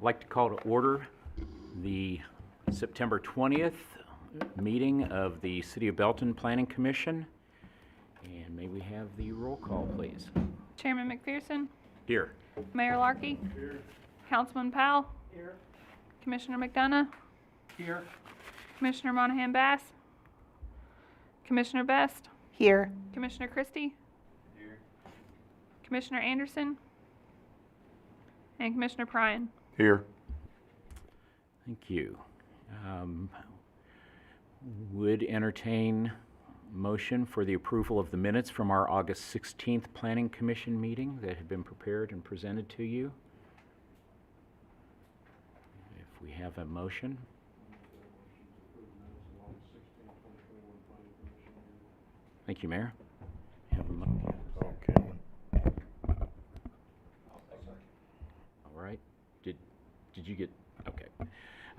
I'd like to call to order the September 20th meeting of the City of Belton Planning Commission. And may we have the roll call, please? Chairman McPherson. Here. Mayor Larkey. Here. Councilman Powell. Here. Commissioner McDonough. Here. Commissioner Monahan Bass. Commissioner Best. Here. Commissioner Christie. Here. Commissioner Anderson. And Commissioner Pryan. Here. Thank you. Would entertain motion for the approval of the minutes from our August 16th Planning Commission meeting that had been prepared and presented to you. If we have a motion. Thank you, Mayor. Have a motion. Okay. All right. Did you get, okay.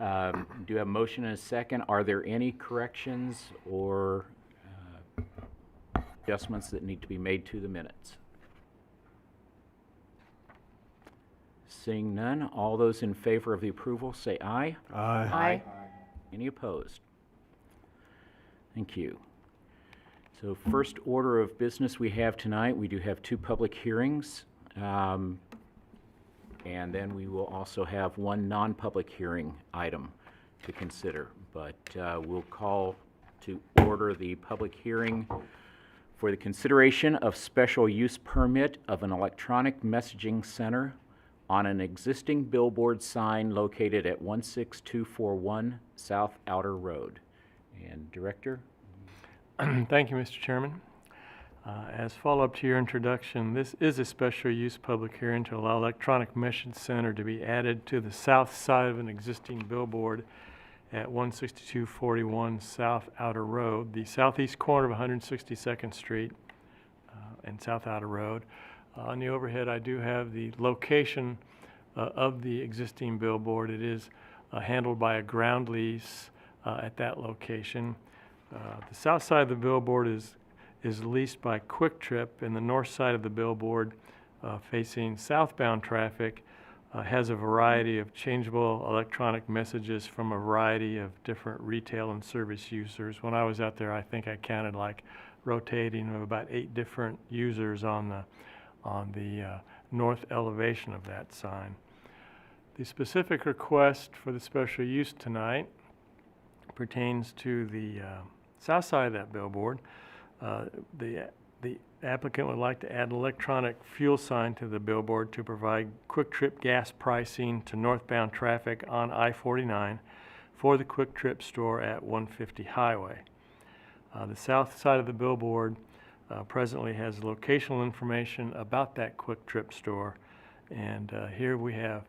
Do you have a motion and a second? Are there any corrections or adjustments that need to be made to the minutes? Seeing none, all those in favor of the approval say aye. Aye. Any opposed? Thank you. So first order of business we have tonight, we do have 2 public hearings. And then we will also have 1 non-public hearing item to consider. But we'll call to order the public hearing for the consideration of special use permit of an electronic messaging center on an existing billboard sign located at 16241 South Outer Road. And Director? Thank you, Mr. Chairman. As follow-up to your introduction, this is a special use public hearing to allow electronic message center to be added to the south side of an existing billboard at 16241 South Outer Road, the southeast corner of 162nd Street and South Outer Road. On the overhead, I do have the location of the existing billboard. It is handled by a ground lease at that location. The south side of the billboard is leased by Quick Trip, and the north side of the billboard facing southbound traffic has a variety of changeable electronic messages from a variety of different retail and service users. When I was out there, I think I counted like rotating of about 8 different users on the north elevation of that sign. The specific request for the special use tonight pertains to the south side of that billboard. The applicant would like to add an electronic fuel sign to the billboard to provide Quick Trip gas pricing to northbound traffic on I-49 for the Quick Trip store at 150 Highway. The south side of the billboard presently has locational information about that Quick Trip store, and here we have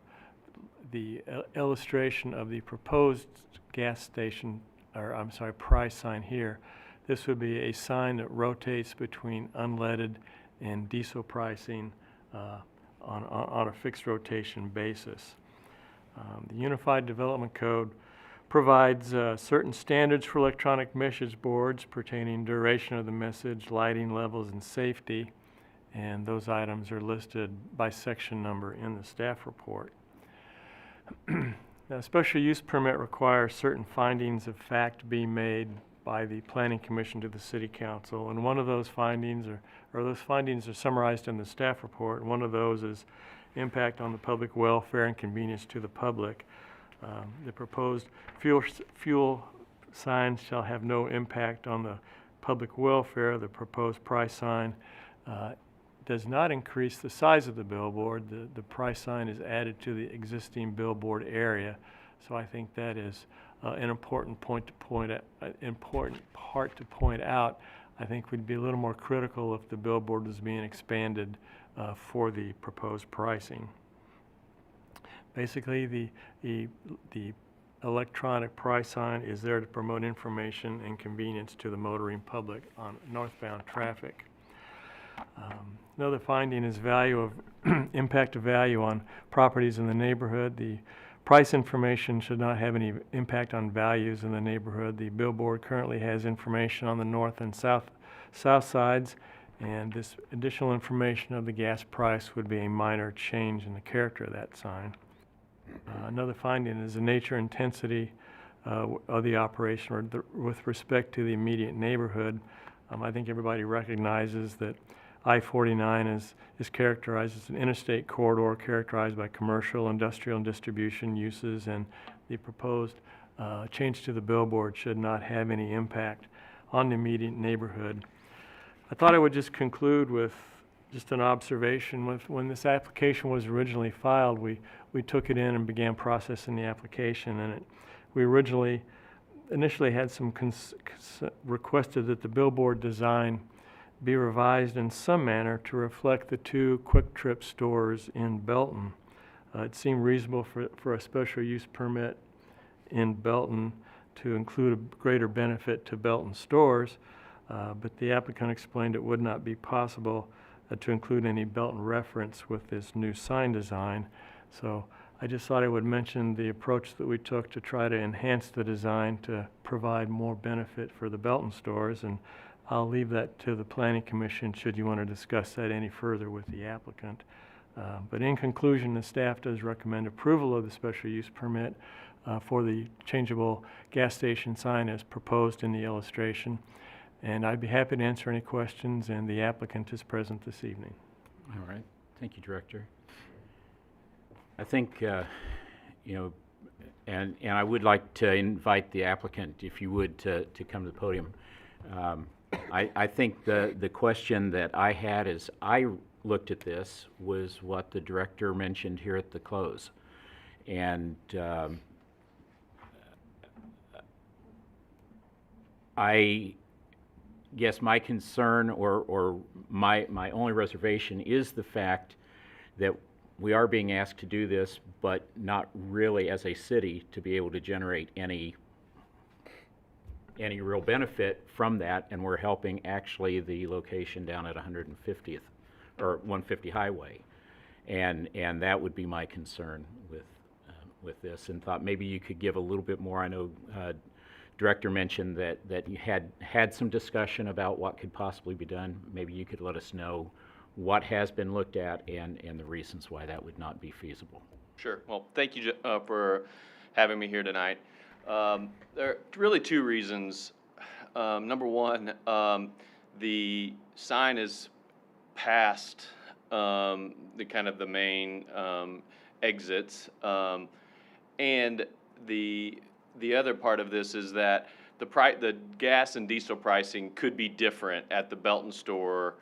the illustration of the proposed gas station, or I'm sorry, price sign here. This would be a sign that rotates between unleaded and diesel pricing on a fixed rotation basis. The Unified Development Code provides certain standards for electronic message boards pertaining duration of the message, lighting levels, and safety, and those items are listed by section number in the staff report. Now, a special use permit requires certain findings of fact be made by the Planning Commission to the City Council, and one of those findings those findings are summarized in the staff report. One of those is impact on the public welfare and convenience to the public. The proposed fuel signs shall have no impact on the public welfare. The proposed price sign does not increase the size of the billboard. The price sign is added to the existing billboard area, so I think that is an important part to point out. I think we'd be a little more critical if the billboard was being expanded for the proposed pricing. Basically, the electronic price sign is there to promote information and convenience to the motoring public on northbound traffic. Another finding is value of impact of value on properties in the neighborhood. The price information should not have any impact on values in the neighborhood. The billboard currently has information on the north and south sides, and this additional information of the gas price would be a minor change in the character of that sign. Another finding is the nature intensity of the operation with respect to the immediate neighborhood. I think everybody recognizes that I-49 is characterized as an interstate corridor characterized by commercial, industrial, and distribution uses, and the proposed change to the billboard should not have any impact on the immediate neighborhood. I thought I would just conclude with just an observation. When this application was originally filed, we took it in and began processing the application, and we initially had some requested that the billboard design be revised in some manner to reflect the 2 Quick Trip stores in Belton. It seemed reasonable for a special use permit in Belton to include a greater benefit to Belton stores, but the applicant explained it would not be possible to include any Belton reference with this new sign design. So I just thought I would mention the approach that we took to try to enhance the design to provide more benefit for the Belton stores, and I'll leave that to the Planning Commission should you want to discuss that any further with the applicant. But in conclusion, the staff does recommend approval of the special use permit for the changeable gas station sign as proposed in the illustration. And I'd be happy to answer any questions, and the applicant is present this evening. All right. Thank you, Director. I think, you know, and I would like to invite the applicant, if you would, to come to the podium. I think the question that I had as I looked at this was what the Director mentioned here at the close. And I guess my concern or my only reservation is the fact that we are being asked to do this, but not really as a city to be able to generate any real benefit from that, and we're helping actually the location down at 150th or 150 Highway, and that would be my concern with this, and thought maybe you could give a little bit more. I know Director mentioned that you had some discussion about what could possibly be done. Maybe you could let us know what has been looked at and the reasons why that would not be feasible. Sure. Well, thank you for having me here tonight. There are really 2 reasons. Number one, the sign is past the kind of the main exits, and the other part of this is that the gas and diesel pricing could be different at the Belton stores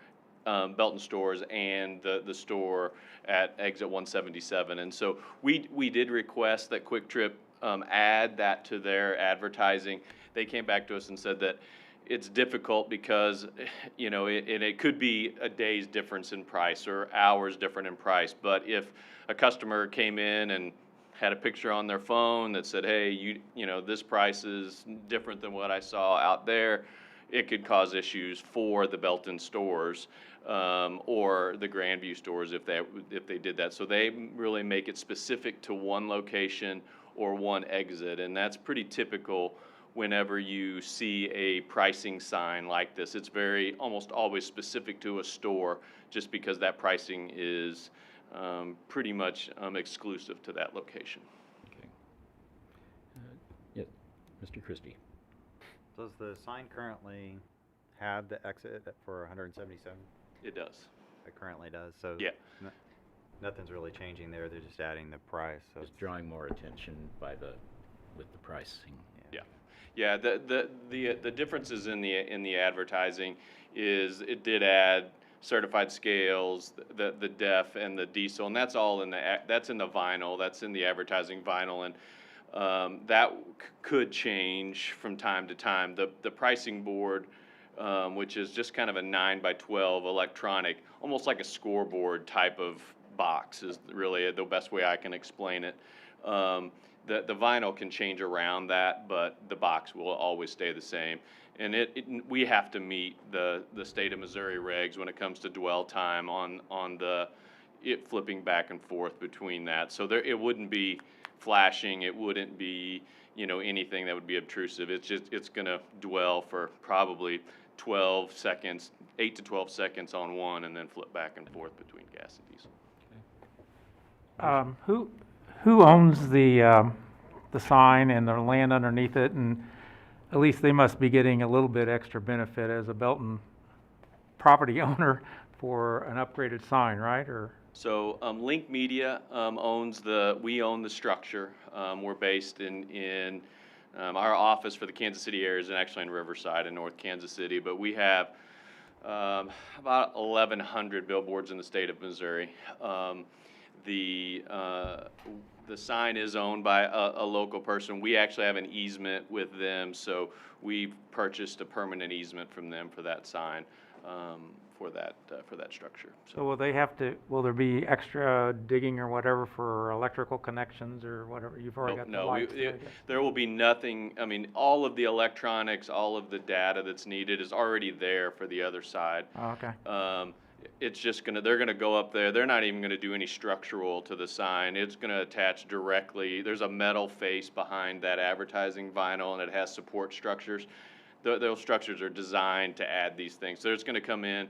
and the store at exit 177. And so we did request that Quick Trip add that to their advertising. They came back to us and said that it's difficult because, you know, it could be a day's difference in price or hours different in price. But if a customer came in and had a picture on their phone that said, hey, you know, this price is different than what I saw out there, it could cause issues for the Belton stores or the Grandview stores if they did that. So they really make it specific to one location or one exit, and that's pretty typical whenever you see a pricing sign like this. It's almost always specific to a store, just because that pricing is pretty much exclusive to that location. Okay. Yeah, Mr. Christie. Does the sign currently have the exit for 177? It does. It currently does. So Yeah. Nothing's really changing there. They're just adding the price. So Just drawing more attention with the pricing. Yeah, the differences in the advertising is it did add certified scales, the DEF and the diesel, and that's all that's in the vinyl, that's in the advertising vinyl, and that could change from time to time. The pricing board, which is just kind of a 9x12 electronic, almost like a scoreboard type of box, is really the best way I can explain it. The vinyl can change around that, but the box will always stay the same. And we have to meet the state of Missouri regs when it comes to dwell time on it flipping back and forth between that. So it wouldn't be flashing, it wouldn't be, you know, anything that would be obtrusive. It's gonna dwell for probably 12 seconds, 8 to 12 seconds on one, and then flip back and forth between gas and diesel. who owns the sign and the land underneath it? And at least they must be getting a little bit extra benefit as a Belton property owner for an upgraded sign, right? Or, So Link Media we own the structure. We're based in our office for the Kansas City area is actually in Riverside in North Kansas City, but we have about 1,100 billboards in the state of Missouri. The sign is owned by a local person. We actually have an easement with them, so we've purchased a permanent easement from them for that sign, for that structure. so will there be extra digging or whatever for electrical connections or whatever? You've already got the No, lights there, I guess. there will be nothing, I mean, all of the electronics, all of the data that's needed is already there for the other side. Oh, okay. It's just they're gonna go up there, they're not even gonna do any structural to the sign, it's gonna attach directly, there's a metal face behind that advertising vinyl and it has support structures. Those structures are designed to add these things, so it's gonna come in,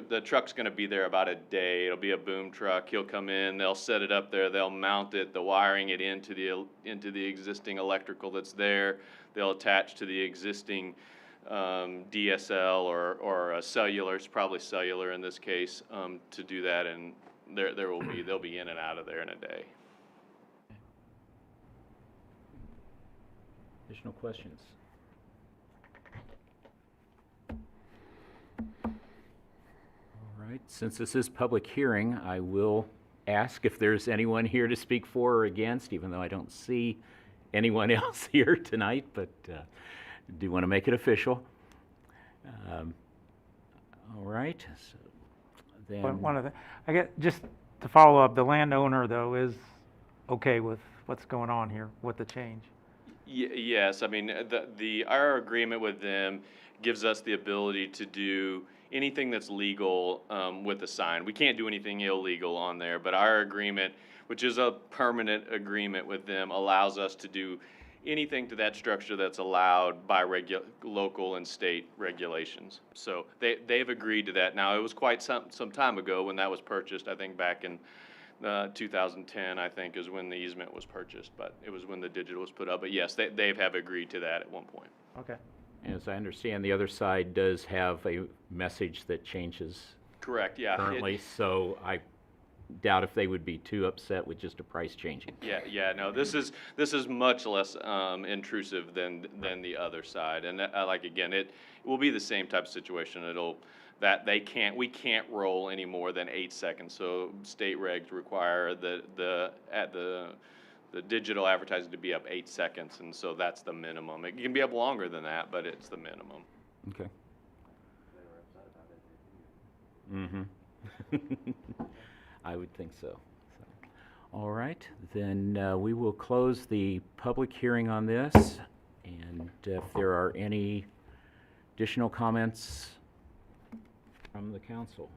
the truck's gonna be there about a day, it'll be a boom truck, he'll come in, they'll set it up there, they'll mount it, the wiring it into the existing electrical that's there, they'll attach to the existing DSL or a cellular, it's probably cellular in this case, to do that, and they'll be in and out of there in a day. Additional questions? All right, since this is public hearing, I will ask if there's anyone here to speak for or against, even though I don't see anyone else here tonight, but do want to make it official. All right, so then. One of the, I get, just to follow up, the landowner though is okay with what's going on here, with the change? Yes, I mean, our agreement with them gives us the ability to do anything that's legal with the sign. We can't do anything illegal on there, but our agreement, which is a permanent agreement with them, allows us to do anything to that structure that's allowed by local and state regulations. So they've agreed to that. Now, it was quite some time ago when that was purchased, I think back in 2010, I think, is when the easement was purchased, but it was when the digital was put up. But yes, they have agreed to that at one point. Okay. As I understand, the other side does have a message that changes Correct, yeah. currently, so I doubt if they would be too upset with just a price changing. Yeah, no, this is much less intrusive than the other side, and like again, it will be the same type of situation. We can't roll any more than 8 seconds. So state regs require the digital advertising to be up 8 seconds, and so that's the minimum. It can be up longer than that, but it's the minimum. Okay. I would think so. All right, then we will close the public hearing on this, and if there are any additional comments from the council.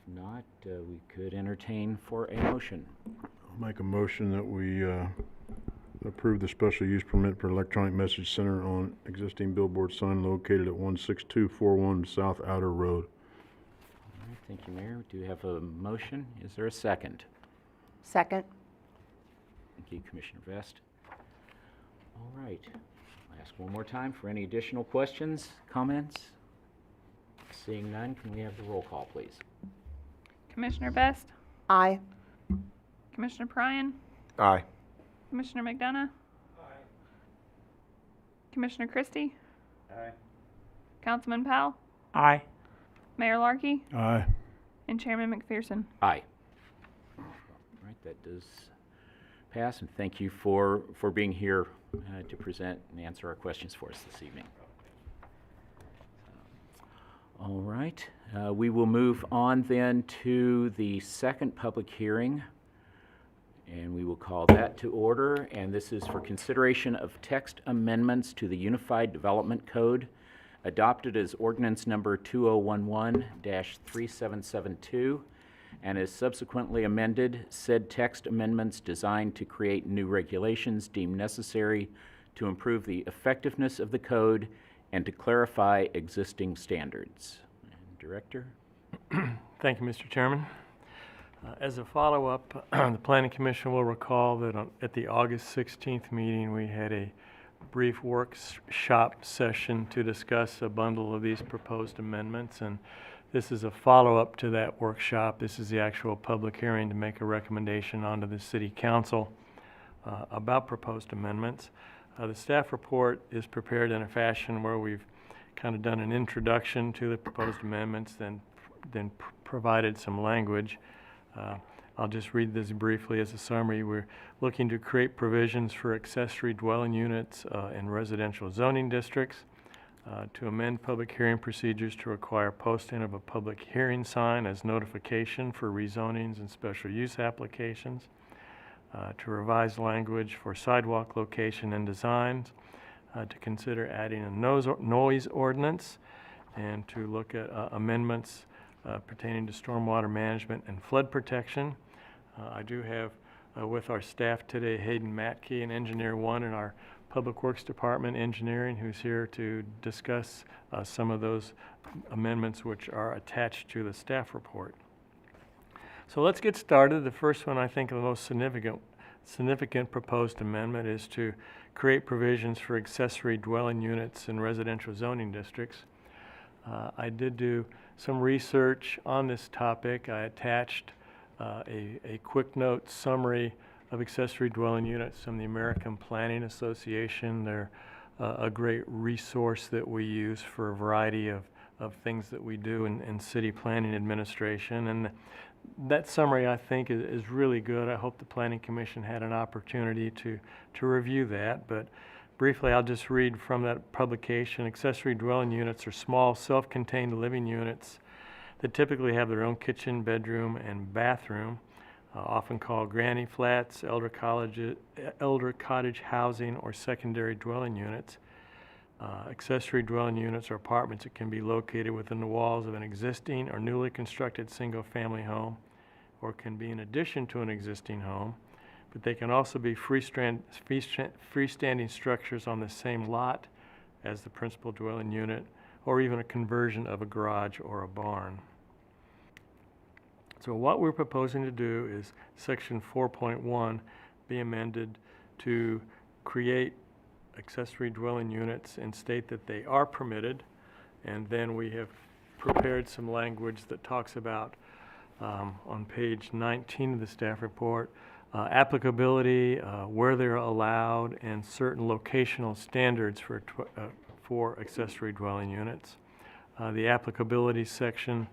If not, we could entertain for a motion. I'll make a motion that we approve the special use permit for electronic message center on existing billboard sign located at 16241 South Outer Road. All right, thank you, Mayor. Do you have a motion? Is there a second? Second. Thank you, Commissioner Vest. All right. I'll ask one more time for any additional questions, comments? Seeing none, can we have the roll call, please? Commissioner Best? Aye. Commissioner Pryan? Aye. Commissioner McDonough? Commissioner Christie? Aye. Councilman Powell? Aye. Mayor Larkey? Aye. And Chairman McPherson? Aye. All right, that does pass, and thank you for being here to present and answer our questions for us this evening. All right, we will move on then to the second public hearing, and we will call that to order, and this is for consideration of text amendments to the Unified Development Code adopted as ordinance number 2011-3772 and is subsequently amended. Said text amendments designed to create new regulations deemed necessary to improve the effectiveness of the code and to clarify existing standards. And Director? Thank you, Mr. Chairman. As a follow-up, the Planning Commission will recall that at the August 16th meeting, we had a brief workshop session to discuss a bundle of these proposed amendments, and this is a follow-up to that workshop. This is the actual public hearing to make a recommendation onto the City Council about proposed amendments. The staff report is prepared in a fashion where we've kind of done an introduction to the proposed amendments, then provided some language. I'll just read this briefly as a summary. We're looking to create provisions for accessory dwelling units in residential zoning districts, to amend public hearing procedures to require posting of a public hearing sign as notification for rezonings and special use applications, to revise language for sidewalk location and designs, to consider adding a noise ordinance, and to look at amendments pertaining to stormwater management and flood protection. I do have with our staff today Hayden Matke, an Engineer 1 in our Public Works Department Engineering, who's here to discuss some of those amendments which are attached to the staff report. So let's get started. The first one, I think the most significant proposed amendment is to create provisions for accessory dwelling units in residential zoning districts. I did do some research on this topic. I attached a quick note summary of accessory dwelling units from the American Planning Association. They're a great resource that we use for a variety of things that we do in city planning administration. And that summary, I think, is really good. I hope the Planning Commission had an opportunity to review that. But briefly, I'll just read from that publication. Accessory dwelling units are small, self-contained living units that typically have their own kitchen, bedroom, and bathroom, often called granny flats, elder cottage housing, or secondary dwelling units. Accessory dwelling units are apartments that can be located within the walls of an existing or newly constructed single-family home, or can be in addition to an existing home, but they can also be freestanding structures on the same lot as the principal dwelling unit, or even a conversion of a garage or a barn. So what we're proposing to do is Section 4.1 be amended to create accessory dwelling units and state that they are permitted. And then we have prepared some language that talks about, on page 19 of the staff report, applicability, where they're allowed, and certain locational standards for accessory dwelling units. The applicability section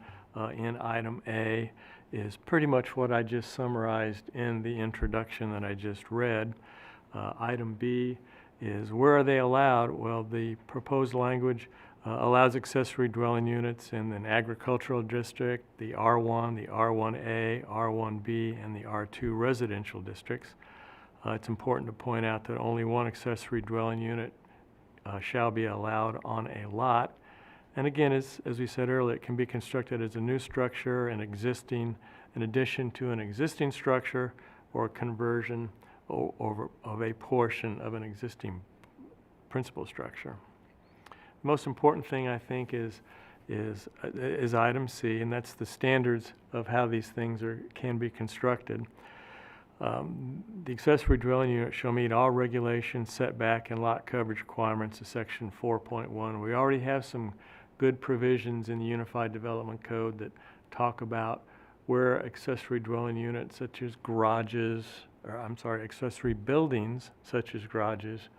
in item A is pretty much what I just summarized in the introduction that I just read. Item B is where are they allowed? Well, the proposed language allows accessory dwelling units in an agricultural district, the R1, the R1A, R1B, and the R2 residential districts. It's important to point out that only one accessory dwelling unit shall be allowed on a lot. And again, as we said earlier, it can be constructed as a new structure, in addition to an existing structure, or a conversion of a portion of an existing principal structure. The most important thing, I think, is item C, and that's the standards of how these things can be constructed. The accessory dwelling unit shall meet all regulations, setback, and lot coverage requirements of Section 4.1. We already have some good provisions in the Unified Development Code that talk about where accessory dwelling units such as accessory buildings such as garages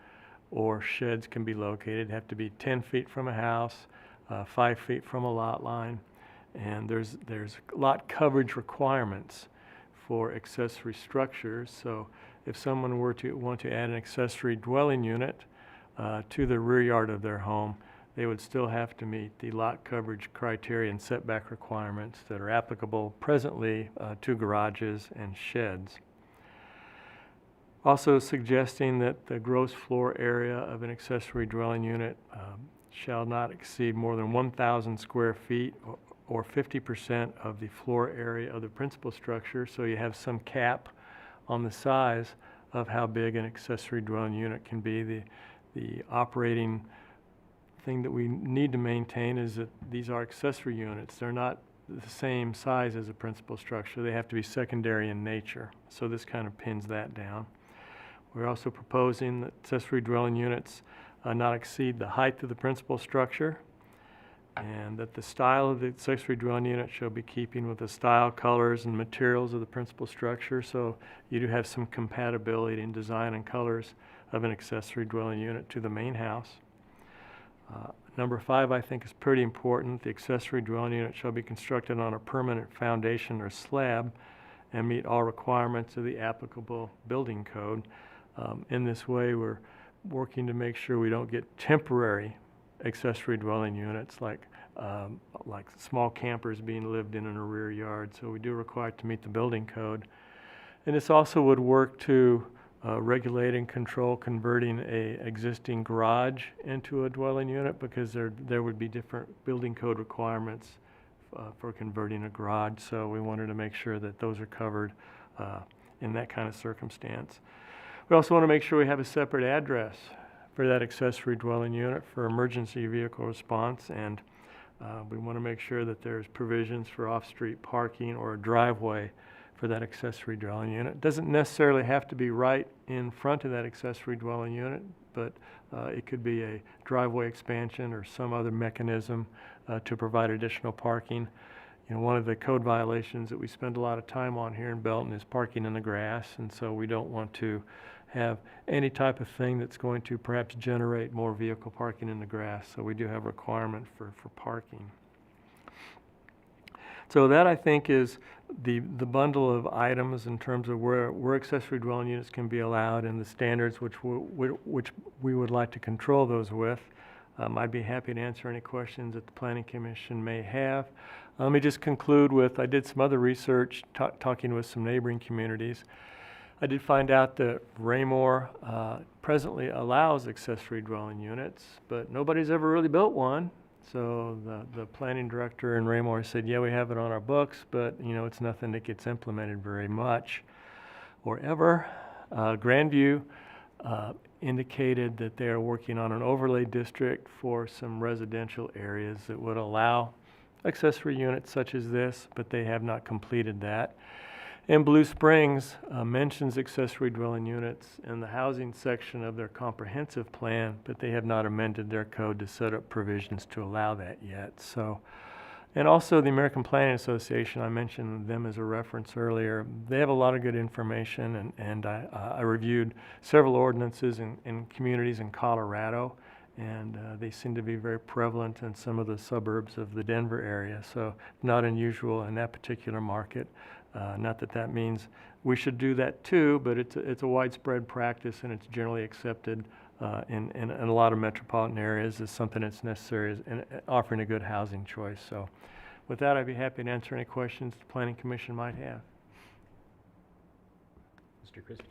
or sheds can be located. They have to be 10 feet from a house, 5 feet from a lot line, and there's lot coverage requirements for accessory structures. So if someone were to want to add an accessory dwelling unit to the rear yard of their home, they would still have to meet the lot coverage criteria and setback requirements that are applicable presently to garages and sheds. Also suggesting that the gross floor area of an accessory dwelling unit shall not exceed more than 1,000 square feet or 50% of the floor area of the principal structure. So you have some cap on the size of how big an accessory dwelling unit can be. The operating thing that we need to maintain is that these are accessory units. They're not the same size as a principal structure. They have to be secondary in nature. So this kind of pins that down. We're also proposing that accessory dwelling units not exceed the height of the principal structure, and that the style of the accessory dwelling unit shall be keeping with the style, colors, and materials of the principal structure. So you do have some compatibility in design and colors of an accessory dwelling unit to the main house. Number 5, I think, is pretty important. The accessory dwelling unit shall be constructed on a permanent foundation or slab and meet all requirements of the applicable building code. In this way, we're working to make sure we don't get temporary accessory dwelling units like small campers being lived in a rear yard. So we do require it to meet the building code. And this also would work to regulate and control converting a existing garage into a dwelling unit, because there would be different building code requirements for converting a garage. So we wanted to make sure that those are covered in that kind of circumstance. We also want to make sure we have a separate address for that accessory dwelling unit for emergency vehicle response, and we want to make sure that there's provisions for off-street parking or a driveway for that accessory dwelling unit. It doesn't necessarily have to be right in front of that accessory dwelling unit, but it could be a driveway expansion or some other mechanism to provide additional parking. You know, one of the code violations that we spend a lot of time on here in Belton is parking in the grass, and so we don't want to have any type of thing that's going to perhaps generate more vehicle parking in the grass. So we do have a requirement for parking. So that, I think, is the bundle of items in terms of where accessory dwelling units can be allowed and the standards which we would like to control those with. I'd be happy to answer any questions that the Planning Commission may have. Let me just conclude with, I did some other research talking with some neighboring communities. I did find out that Raymore presently allows accessory dwelling units, but nobody's ever really built one. So the planning director in Raymore said, yeah, we have it on our books, but it's nothing that gets implemented very much or ever. Grandview indicated that they are working on an overlay district for some residential areas that would allow accessory units such as this, but they have not completed that. And Blue Springs mentions accessory dwelling units in the housing section of their comprehensive plan, but they have not amended their code to set up provisions to allow that yet. So, and also the American Planning Association, I mentioned them as a reference earlier. They have a lot of good information, and I reviewed several ordinances in communities in Colorado, and they seem to be very prevalent in some of the suburbs of the Denver area. So not unusual in that particular market. Not that that means we should do that too, but it's a widespread practice, and it's generally accepted in a lot of metropolitan areas as something that's necessary and offering a good housing choice. So with that, I'd be happy to answer any questions the Planning Commission might have. Mr. Christie?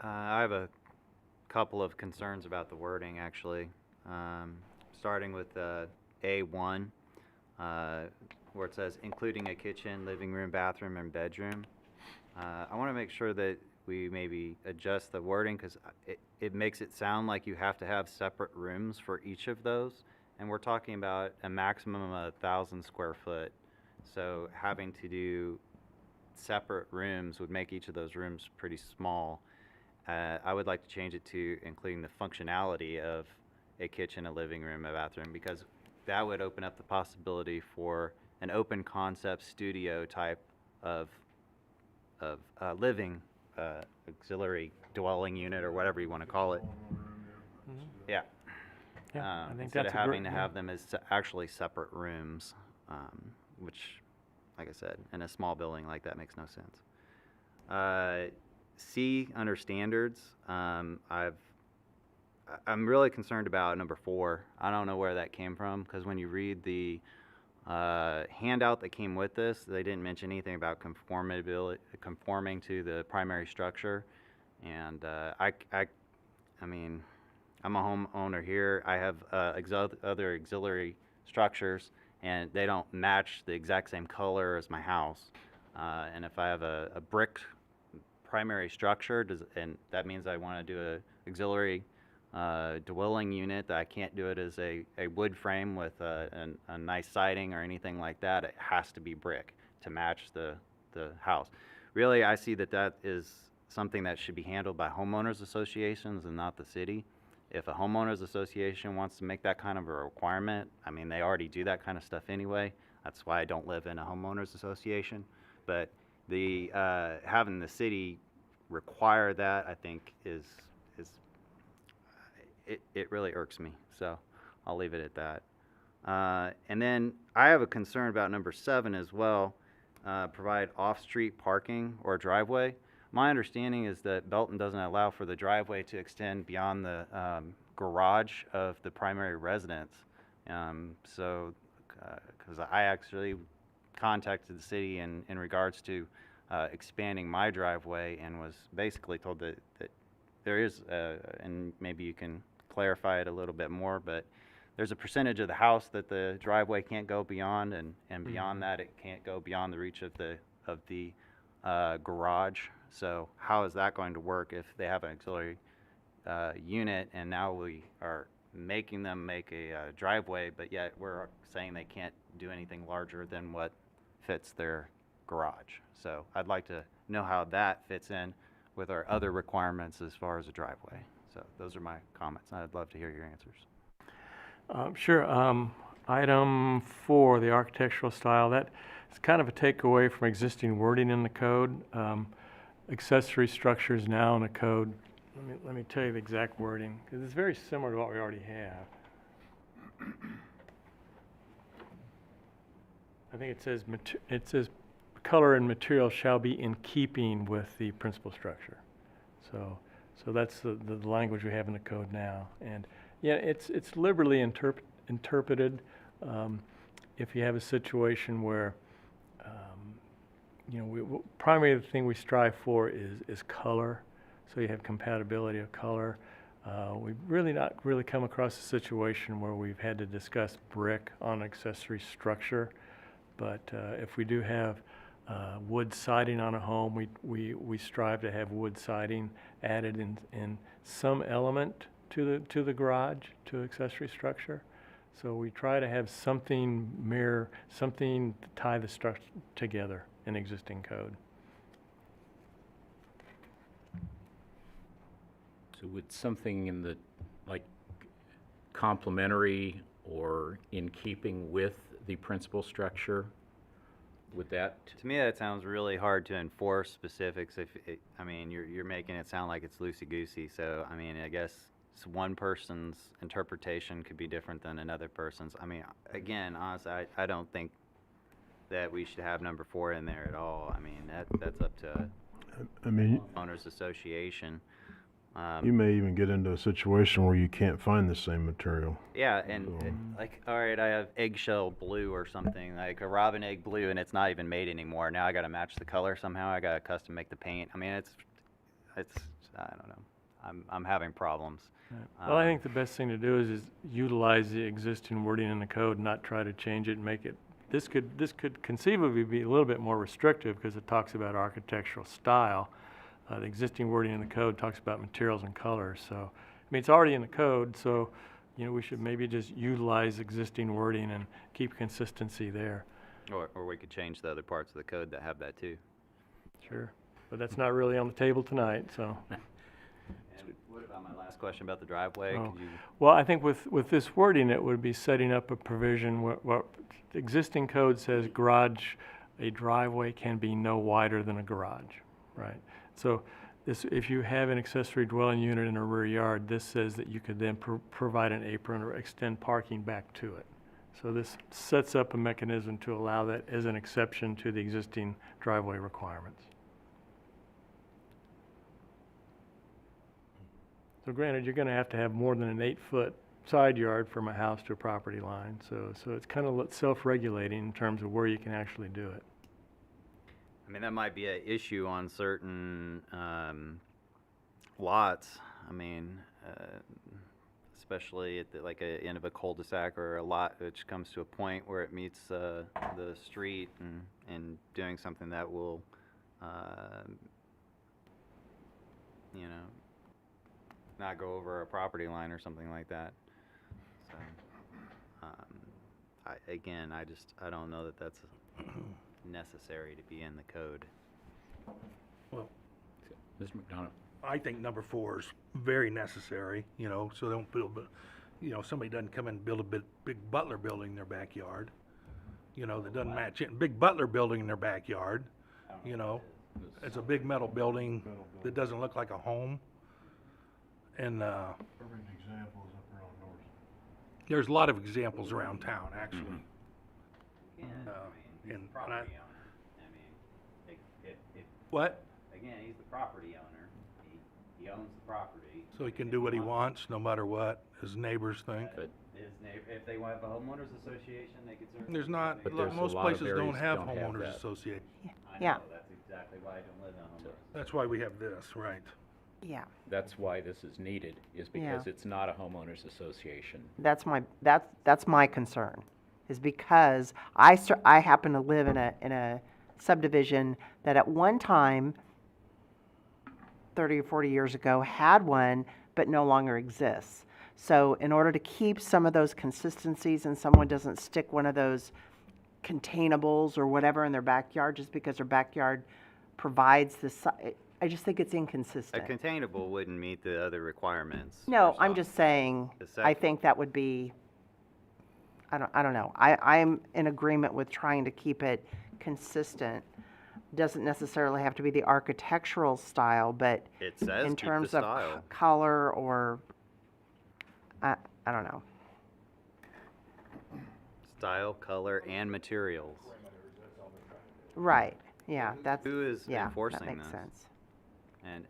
I have a couple of concerns about the wording, actually. Starting with A1, where it says including a kitchen, living room, bathroom, and bedroom. I want to make sure that we maybe adjust the wording, because it makes it sound like you have to have separate rooms for each of those, and we're talking about a maximum of 1,000 square foot. So having to do separate rooms would make each of those rooms pretty small. I would like to change it to including the functionality of a kitchen, a living room, a bathroom, because that would open up the possibility for an open concept studio type of living auxiliary dwelling unit, or whatever you want to call it. Mm-hmm. Yeah. Yeah, I think Instead that's of having to have them as actually separate rooms, which, like I said, in a small building like that makes no sense. C, under standards, I'm really concerned about number 4. I don't know where that came from, because when you read the handout that came with this, they didn't mention anything about conforming to the primary structure. And I mean, I'm a homeowner here. I have other auxiliary structures, and they don't match the exact same color as my house. And if I have a brick primary structure, and that means I want to do a auxiliary dwelling unit, that I can't do it as a wood frame with a nice siding or anything like that. It has to be brick to match the house. Really, I see that is something that should be handled by homeowners associations and not the city. If a homeowners association wants to make that kind of a requirement, I mean, they already do that kind of stuff anyway. That's why I don't live in a homeowners association. But the having the city require that, I think, it really irks me. So I'll leave it at that. And then I have a concern about number 7 as well. Provide off-street parking or driveway. My understanding is that Belton doesn't allow for the driveway to extend beyond the garage of the primary residence. Because I actually contacted the city in regards to expanding my driveway and was basically told that there is, and maybe you can clarify it a little bit more, but there's a percentage of the house that the driveway can't go beyond, and beyond that it can't go beyond the reach of the garage. So how is that going to work if they have an auxiliary unit and now we are making them make a driveway, but yet we're saying they can't do anything larger than what fits their garage? So I'd like to know how that fits in with our other requirements as far as a driveway. So those are my comments. I'd love to hear your answers. Sure. Item 4, the architectural style, that is kind of a takeaway from existing wording in the code. Accessory structures now in the code. Let me tell you the exact wording, because it's very similar to what we already have. I think it says color and material shall be in keeping with the principal structure. So that's the language we have in the code now. And yeah, it's liberally interpreted. If you have a situation where primary thing we strive for is color, so you have compatibility of color. We've not really come across a situation where we've had to discuss brick on accessory structure, but if we do have wood siding on a home, we strive to have wood siding added in some element to the garage, to accessory structure. So we try to have something to tie the structure together in existing code. So would something in the, like, complementary or in keeping with the principal structure, would that? To me, that sounds really hard to enforce specifics. I mean, you're making it sound like it's loosey-goosey. So, I mean, I guess one person's interpretation could be different than another person's. I mean, again, honestly, I don't think that we should have number 4 in there at all. I mean, that's up to owners association. You may even get into a situation where you can't find the same material. Yeah, and like, all right, I have eggshell blue or something, like a robin egg blue, and it's not even made anymore. Now I got to match the color somehow. I got to custom make the paint. I mean, it's I don't know. I'm having problems. Right. Well, I think the best thing to do is utilize the existing wording in the code, not try to change it and make it. This could conceivably be a little bit more restrictive because it talks about architectural style. The existing wording in the code talks about materials and colors. So, I mean, it's already in the code, so, we should maybe just utilize existing wording and keep consistency there. Or we could change the other parts of the code that have that too. Sure. But that's not really on the table tonight, so. And what about my last question about the driveway? Oh. Could you... Well, I think with this wording, it would be setting up a provision where the existing code says a driveway can be no wider than a garage, right? So if you have an accessory dwelling unit in a rear yard, this says that you could then provide an apron or extend parking back to it. So this sets up a mechanism to allow that as an exception to the existing driveway requirements. So granted, you're going to have more than an 8-foot side yard from a house to a property line. So it's kind of self-regulating in terms of where you can actually do it. I mean, that might be an issue on certain lots. I mean, especially at the end of a cul-de-sac or a lot which comes to a point where it meets the street and doing something that will, not go over a property line or something like that. So, I don't know that that's necessary to be in the code. Well, Mr. McDonough? I think number 4 is very necessary, you know, so they don't build, somebody doesn't come in and build a big Butler building in their backyard. You know, that doesn't match it. Big Butler building in their backyard, you know. It's a big metal building that doesn't look like a home. And, Perfect examples up around North. there's a lot of examples around town, actually. Again, he's the he's the property property owner. If What? again, he's the property owner. He owns the property. So he can do what he wants, no matter what his neighbors think. But His neighbor, if they have a homeowners association, they could certainly. There's not, But there's a most lot of places don't areas have don't have homeowners that. association. I Yeah. know, that's exactly why I don't live in a homeowners. That's why we have this, right? Yeah, that's why this is needed, is because it's not a homeowners association. that's my concern, is because I happen to live in a subdivision that at one time, 30 or 40 years ago, had one, but no longer exists. So in order to keep some of those consistencies and someone doesn't stick one of those containables or whatever in their backyard just because their backyard provides the, I just think it's A inconsistent. containable wouldn't meet the other requirements. No, first I'm off. just saying, The I sec- think that would be, I don't know. I'm in agreement with trying to keep it consistent. Doesn't necessarily have to be the architectural style, but It says in keep the terms of style. color or, I don't know. Style, color, and materials. Right, yeah, that's, Who is yeah, enforcing that makes this? sense.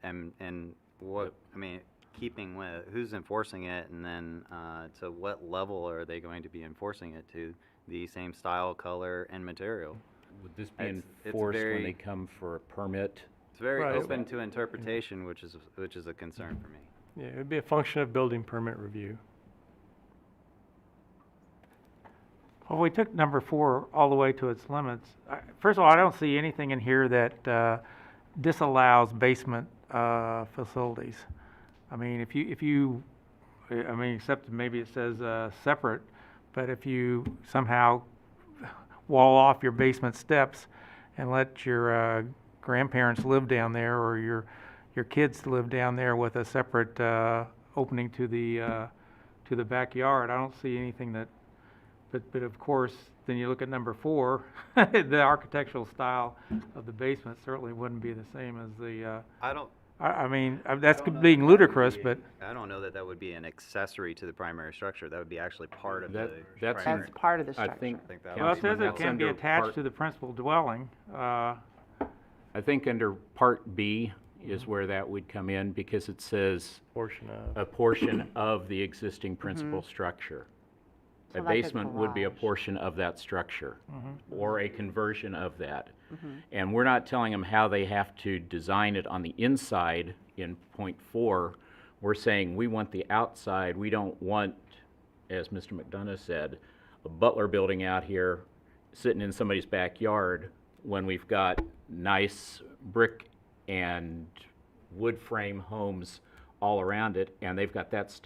And what, I mean, keeping with, who's enforcing it, and then, to what level are they going to be enforcing it to? The same style, color, and material? Would this be It's enforced when very- they come for a permit? It's very Right. open to interpretation, which is a concern for me. Yeah, it would be a function of building permit review. Well, we took number 4 all the way to its limits. First of all, I don't see anything in here that disallows basement facilities. I mean, if you, I mean, except maybe it says separate, but if you somehow wall off your basement steps and let your grandparents live down there, or your kids live down there with a separate opening to the backyard, I don't see anything that. But of course, then you look at number 4, the architectural style of the basement certainly wouldn't be the same as the, I don't, I mean, that's don't know that that being would ludicrous, be- but I don't know that that would be an accessory to the primary structure. That would be actually part of That- the that's primary. That's part of the I structure. think, I think that well, it Councilman, says it that's can be under attached part- to the principal dwelling. I think under Part B is where that would come in, because it says Portion of. a portion of the existing principal structure. So A like a basement would be a garage. portion of that structure, or a conversion of that. Mm-hmm. And we're not telling them how they have to design it on the inside in point 4. We're saying we want the outside. We don't want, as Mr. McDonough said, a Butler building out here sitting in somebody's backyard when we've got nice brick and wood frame homes all around it, and they've got that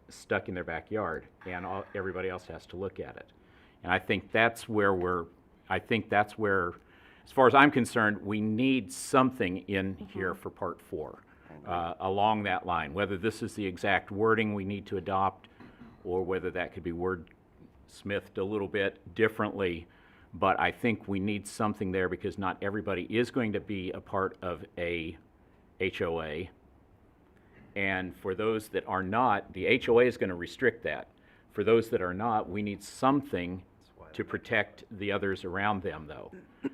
stuck in their backyard, and everybody else has to look at it. And I think that's where as far as I'm concerned, we need something in here for Part 4, along that line. Whether this is the exact wording we need to adopt, or whether that could be wordsmithed a little bit differently, but I think we need something there, because not everybody is going to be a part of a HOA. And for those that are not, the HOA is going to restrict that. For those that are not, we need something to protect the others around them, though.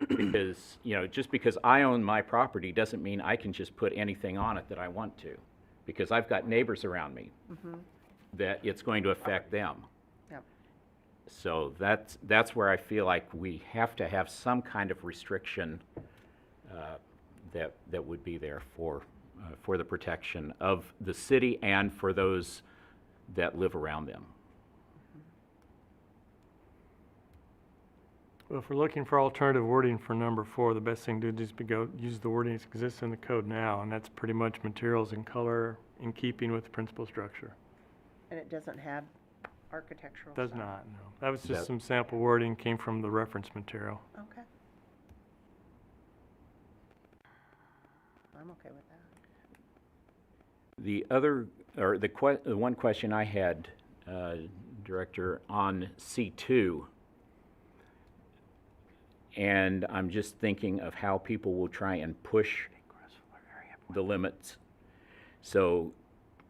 Because, just because I own my property doesn't mean I can just put anything on it that I want to. Because I've got neighbors around me that it's going to affect them. Yep. So that's where I feel like we have to have some kind of restriction that would be there for the protection of the city and for those that live around them. Well, if we're looking for alternative wording for number 4, the best thing to do is use the wording that exists in the code now, and that's pretty much materials and color in keeping with the principal structure. And it doesn't have architectural Does style? not, no. That was That- just some sample wording, came from the reference material. Okay. I'm okay with that. The other, or the one question I had, Director, on C2, and I'm just thinking of how people will try and push the limits. So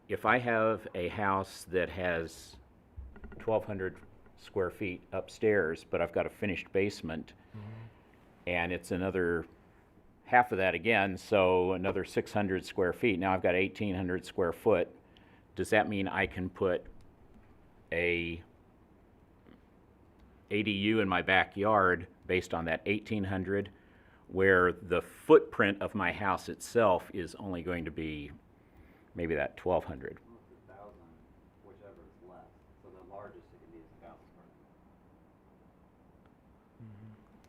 if I have a house that has 1,200 square feet upstairs, but I've got a finished basement, and it's another half of that again, so another 600 square feet. Now I've got 1,800 square foot. Does that mean I can put a ADU in my backyard based on that 1,800, where the footprint of my house itself is only going to be maybe that 1,200? Whichever is less, so the largest it can be is 1,000 square feet.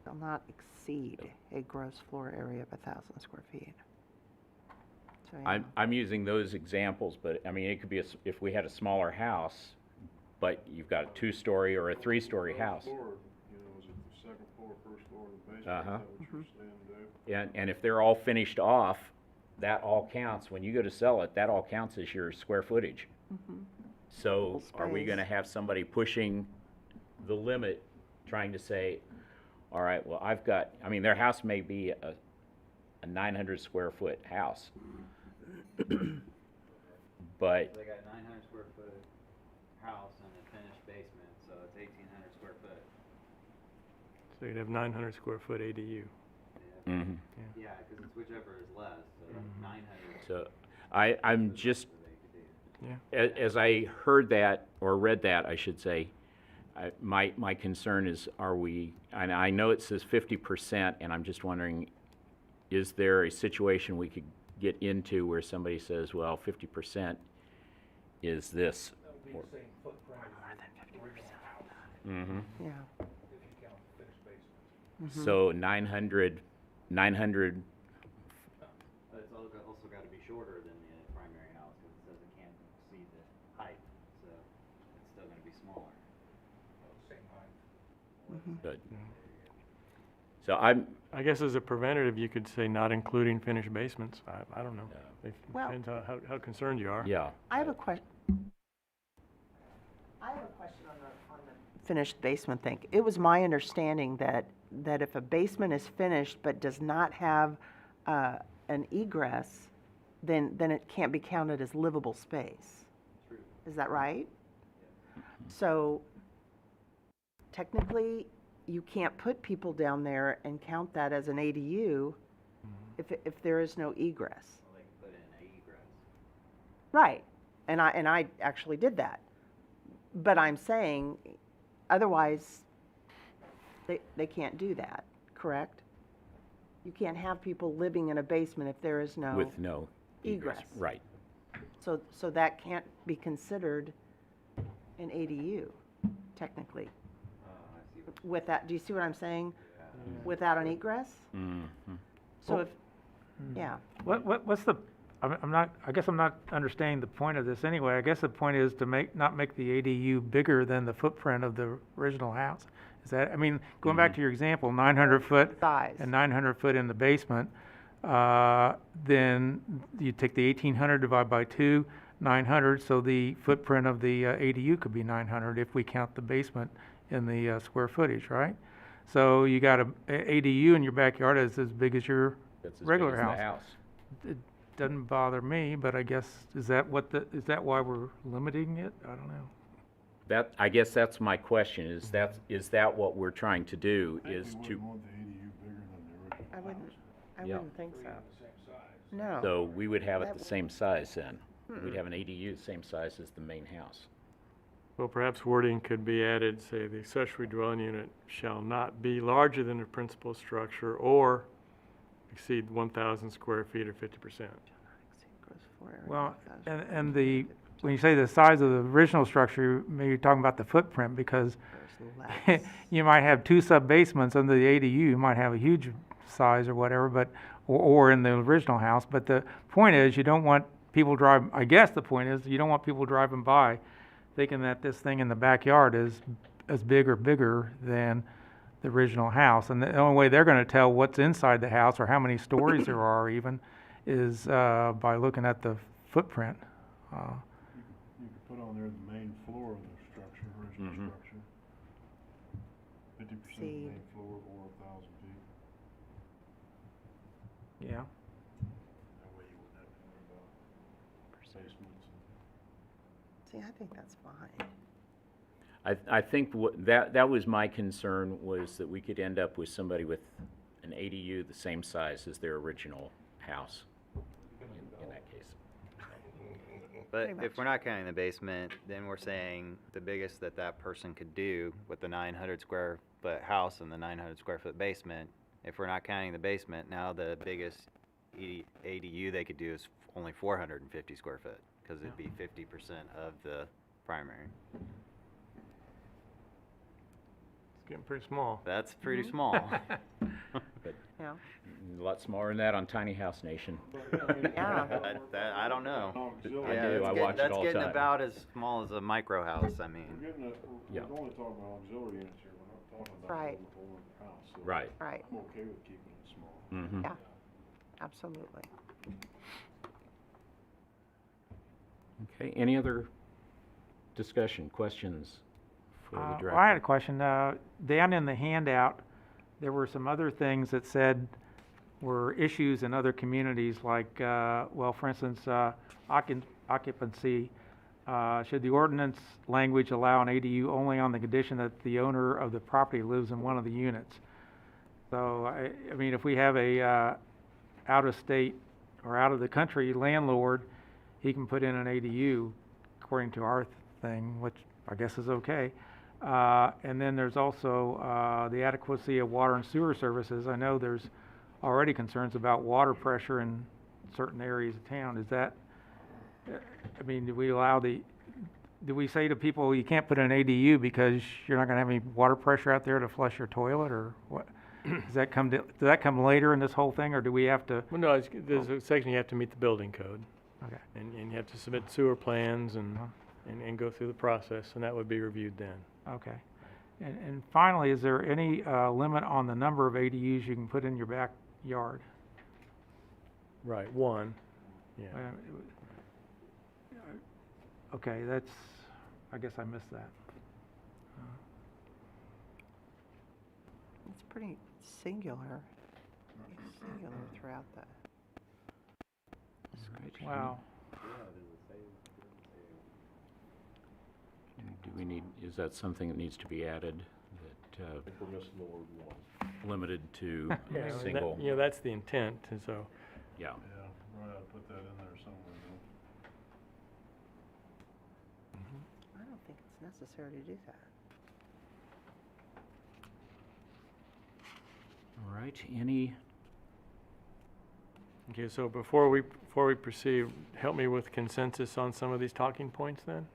Shall not exceed a gross floor area of 1,000 square feet. So, yeah. I'm using those examples, but I mean, it could be, if we had a smaller house, but you've got a 2-story or a 3-story house. Floor, you know, is it the second floor, first floor, the basement? Uh-huh. Is that what you're saying, Dave? And if they're all finished off, that all counts. When you go to sell it, that all counts as your square footage. So Livable are we space. gonna have somebody pushing the limit, trying to say, all right, well, I've got, I mean, their house may be a 900 square foot house. But, They got a 900 square foot house and a finished basement, so it's 1,800 square foot. So you'd have 900 square foot ADU. mhm. Yeah, because it's whichever is less, so 900. So I'm just, They could do. Yeah. as I heard that, or read that, I should say, my concern is, are we, and I know it says 50%, and I'm just wondering, is there a situation we could get into where somebody says, well, 50% is this? Or- Mhm. Yeah. So 900, But it's also got to be shorter than the primary house, because it says it can't exceed the height, so it's still going to be smaller. good. So I'm, I guess as a preventative, you could say not including finished basements. I don't know. It Well- depends on how concerned you are. yeah. I have a question. I have a question on the finished basement thing. It was my understanding that if a basement is finished but does not have an egress, then it can't be counted as livable space. True. Is that right? So technically, you can't put people down there and count that as an ADU if there is no egress. Well, they can put in an egress. Right, and I actually did that. But I'm saying, otherwise, they can't do that, correct? You can't have people living in a basement if there is no, With no egress. Egress. Right. so that can't be considered an ADU, technically. I see what With that, do you see what I'm saying? Without an egress? Mhm. So if, yeah, What's the, I'm not, I guess I'm not understanding the point of this anyway. I guess the point is to not make the ADU bigger than the footprint of the original house. Is that, I mean, going back to your example, 900 foot size. and 900 foot in the basement, then you take the 1,800 divided by 2, 900, so the footprint of the ADU could be 900 if we count the basement in the square footage, right? So you got a ADU in your backyard that's as big as your That's as big regular as the house. house. It doesn't bother me, but I guess, is that why we're limiting it? I don't know. That, I guess that's my question, is that what we're trying to do, is You to, wouldn't want the ADU bigger than the original I wouldn't, I Yeah. wouldn't think so. No. so we would have it That the same size then? We'd have an ADU the same size as the main house. Well, perhaps wording could be added, say, the accessory dwelling unit shall not be larger than the principal structure or exceed 1,000 square feet or 50%. Gross floor area Well, of 1,000 and when you say the size of the original structure, maybe you're talking about the footprint, because squares less. you might have 2 sub-basements under the ADU, you might have a huge size or whatever, but, or in the original house, but the point is, you don't want people drive, I guess the point is, you don't want people driving by thinking that this thing in the backyard is as big or bigger than the original house. And the only way they're gonna tell what's inside the house or how many stories there are even is, by looking at the footprint. You could put on there the main floor of the structure, original Mhm. structure. 50% of the See. main floor or 1,000 feet. Yeah. That way you wouldn't have to worry about basements and. See, I think that's fine. I think that was my concern, was that we could end up with somebody with an ADU the same size as their original house in that case. But Pretty much. if we're not counting the basement, then we're saying the biggest that that person could do with the 900 square foot house and the 900 square foot basement, if we're not counting the basement, now the biggest ADU they could do is only 450 square foot, because it'd be 50% of the primary. It's getting pretty small. That's pretty small. But Yeah. a lot smaller than that on Tiny House Nation. Yeah. That I don't know. I Yeah, do, that's I getting- watch it that's all the getting time. about as small as a micro house, I We're mean. getting Yeah. we're only talking about auxiliary units here, we're not talking about Right. the whole house. So Right. Right, I'm okay with keeping it small. Mhm. Yeah. absolutely. Okay, any other discussion, questions for the director? Well, I had a question. Down in the handout, there were some other things that said were issues in other communities, like, well, for instance, occupancy. Should the ordinance language allow an ADU only on the condition that the owner of the property lives in one of the units? So, I mean, if we have a out-of-state or out-of-the-country landlord, he can put in an ADU according to our thing, which I guess is okay. And then there's also the adequacy of water and sewer services. I know there's already concerns about water pressure in certain areas of town. Is that, I mean, do we say to people, you can't put in an ADU because you're not gonna have any water pressure out there to flush your toilet, or what? Does that come later in this whole thing, or do we have to? Well, no, there's a section you have to meet the building code, Okay. and you have to submit sewer plans and go through the process, and that would be reviewed then. Okay. And finally, is there any limit on the number of ADUs you can put in your backyard? Right, one, yeah. Okay, I guess I missed that. It's pretty singular. Singular throughout that. Wow. Do we need, is that something that needs to be added, that, I think we're missing the word one. limited to Yeah, a and that- single? you know, that's the intent, and so, Yeah. Yeah, we're gonna put that in there somewhere, I don't think it's necessary to do that. All right, any, okay, so before we proceed, help me with consensus on some of these talking points then?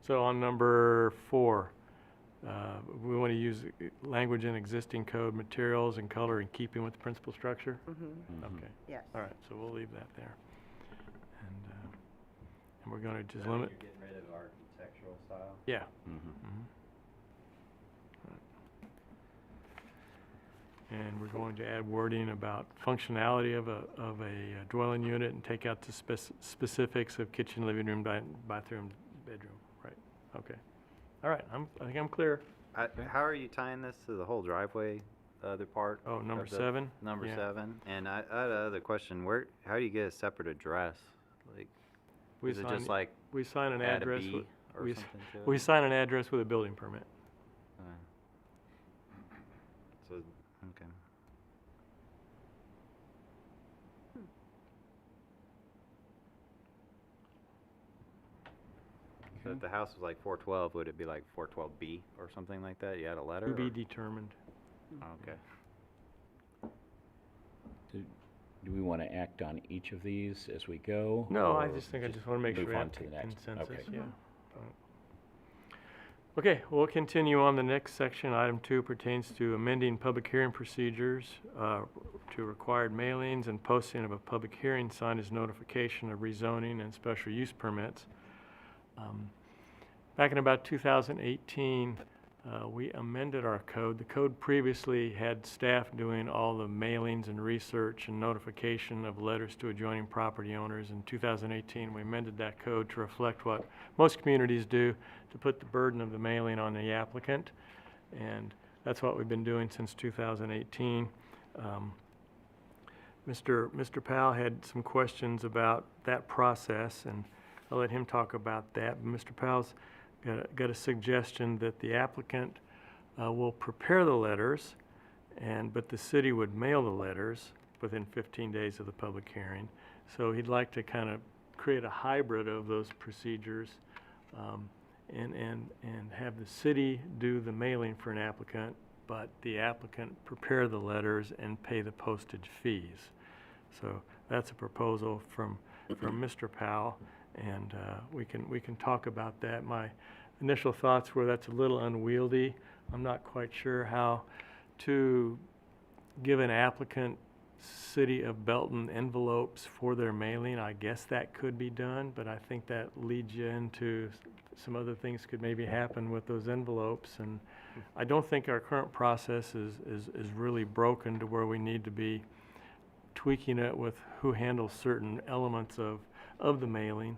So on number 4, we want to use language in existing code, materials and color in keeping with the principal structure? Mm-hmm. Okay, Yes. all right, so we'll leave that there. And we're going to just limit, You're getting rid of architectural style? yeah. mhm. Mhm. And we're going to add wording about functionality of a dwelling unit and take out the specifics of kitchen, living room, bathroom, bedroom, right? Okay. All right, I think I'm clear. How are you tying this to the whole driveway, other part? Oh, number of the- 7? Number Yeah. 7, and I had another question, how do you get a separate address? Like, We is it sign- just like We sign an add a address B with, or we, something to it? we sign an address with a building permit. So, okay. So if the house was like 412, would it be like 412B or something like that? You had a letter? To be or- determined. Okay. Do we want to act on each of these as we go? No, I or just think I just want to make sure move we on have to the next? consensus, Okay. yeah. Okay, we'll continue on the next section. Item 2 pertains to amending public hearing procedures to required mailings and posting of a public hearing sign as notification of rezoning and special use permits. Back in about 2018, we amended our code. The code previously had staff doing all the mailings and research and notification of letters to adjoining property owners. In 2018, we amended that code to reflect what most communities do, to put the burden of the mailing on the applicant. And that's what we've been doing since 2018. Mr. Powell had some questions about that process, and I'll let him talk about that. Mr. Powell's got a suggestion that the applicant will prepare the letters, but the city would mail the letters within 15 days of the public hearing. So he'd like to kind of create a hybrid of those procedures, and have the city do the mailing for an applicant, but the applicant prepare the letters and pay the postage fees. So that's a proposal from Mr. Powell, and we can talk about that. My initial thoughts were that's a little unwieldy. I'm not quite sure how to give an applicant City of Belton envelopes for their mailing. I guess that could be done, but I think that leads you into some other things could maybe happen with those envelopes. And I don't think our current process is really broken to where we need to be tweaking it with who handles certain elements of the mailing.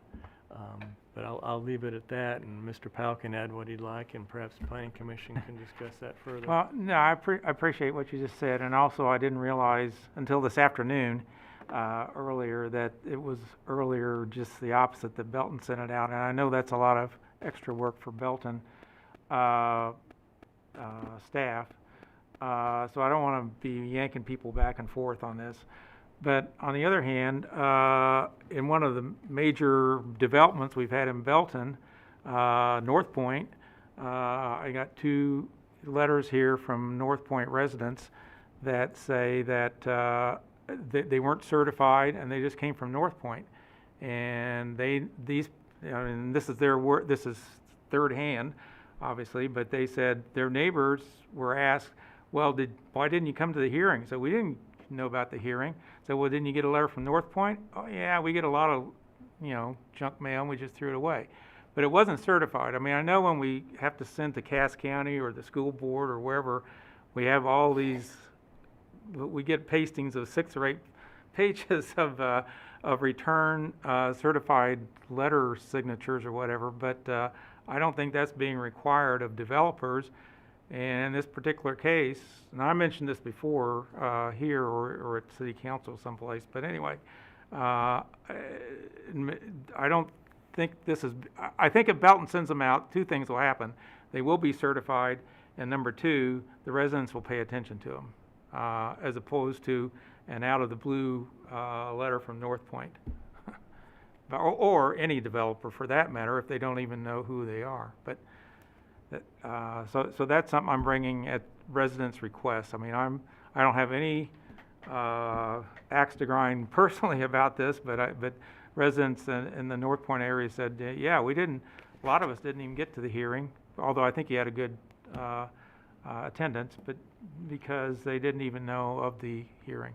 But I'll leave it at that, and Mr. Powell can add what he'd like, and perhaps the Planning Commission can discuss that further. Well, no, I appreciate what you just said, and also I didn't realize until this afternoon, earlier, that it was earlier just the opposite, that Belton sent it out, and I know that's a lot of extra work for Belton staff, so I don't want to be yanking people back and forth on this. But on the other hand, in one of the major developments we've had in Belton, North Point, I got 2 letters here from North Point residents that say that they weren't certified and they just came from North Point. And this is their word, this is third hand, obviously, but they said their neighbors were asked, well, why didn't you come to the hearing? So we didn't know about the hearing. So, well, didn't you get a letter from North Point? Oh, yeah, we get a lot of, junk mail, and we just threw it away. But it wasn't certified. I mean, I know when we have to send to Cass County or the school board or wherever, we have all these, we get pastings of 6 or 8 pages of return certified letter signatures or whatever, but I don't think that's being required of developers. And in this particular case, and I mentioned this before here or at City Council someplace, but anyway, I don't think this is, I think if Belton sends them out, 2 things will happen. They will be certified, and number 2, the residents will pay attention to them, as opposed to an out-of-the-blue letter from North Point. or any developer for that matter, if they don't even know who they are. But so that's something I'm bringing at residents' request. I mean, I don't have any axe to grind personally about this, but residents in the North Point area said, yeah, we didn't. A lot of us didn't even get to the hearing, although I think he had a good attendance, but because they didn't even know of the hearing.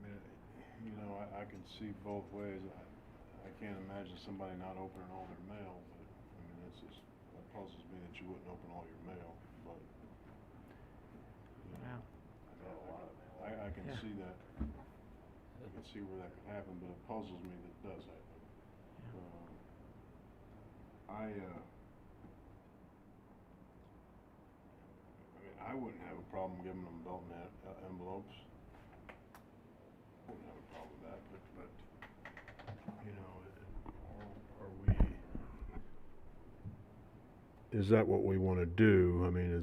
I mean, I can see both ways. I can't imagine somebody not opening all their mail, but I mean, that puzzles me that you wouldn't open all your mail, but I can see that. I can see where that could happen, but it puzzles me that it does happen. I wouldn't have a problem giving them Belton envelopes. Wouldn't have a problem with that, but are we? Is that what we want to do? I mean,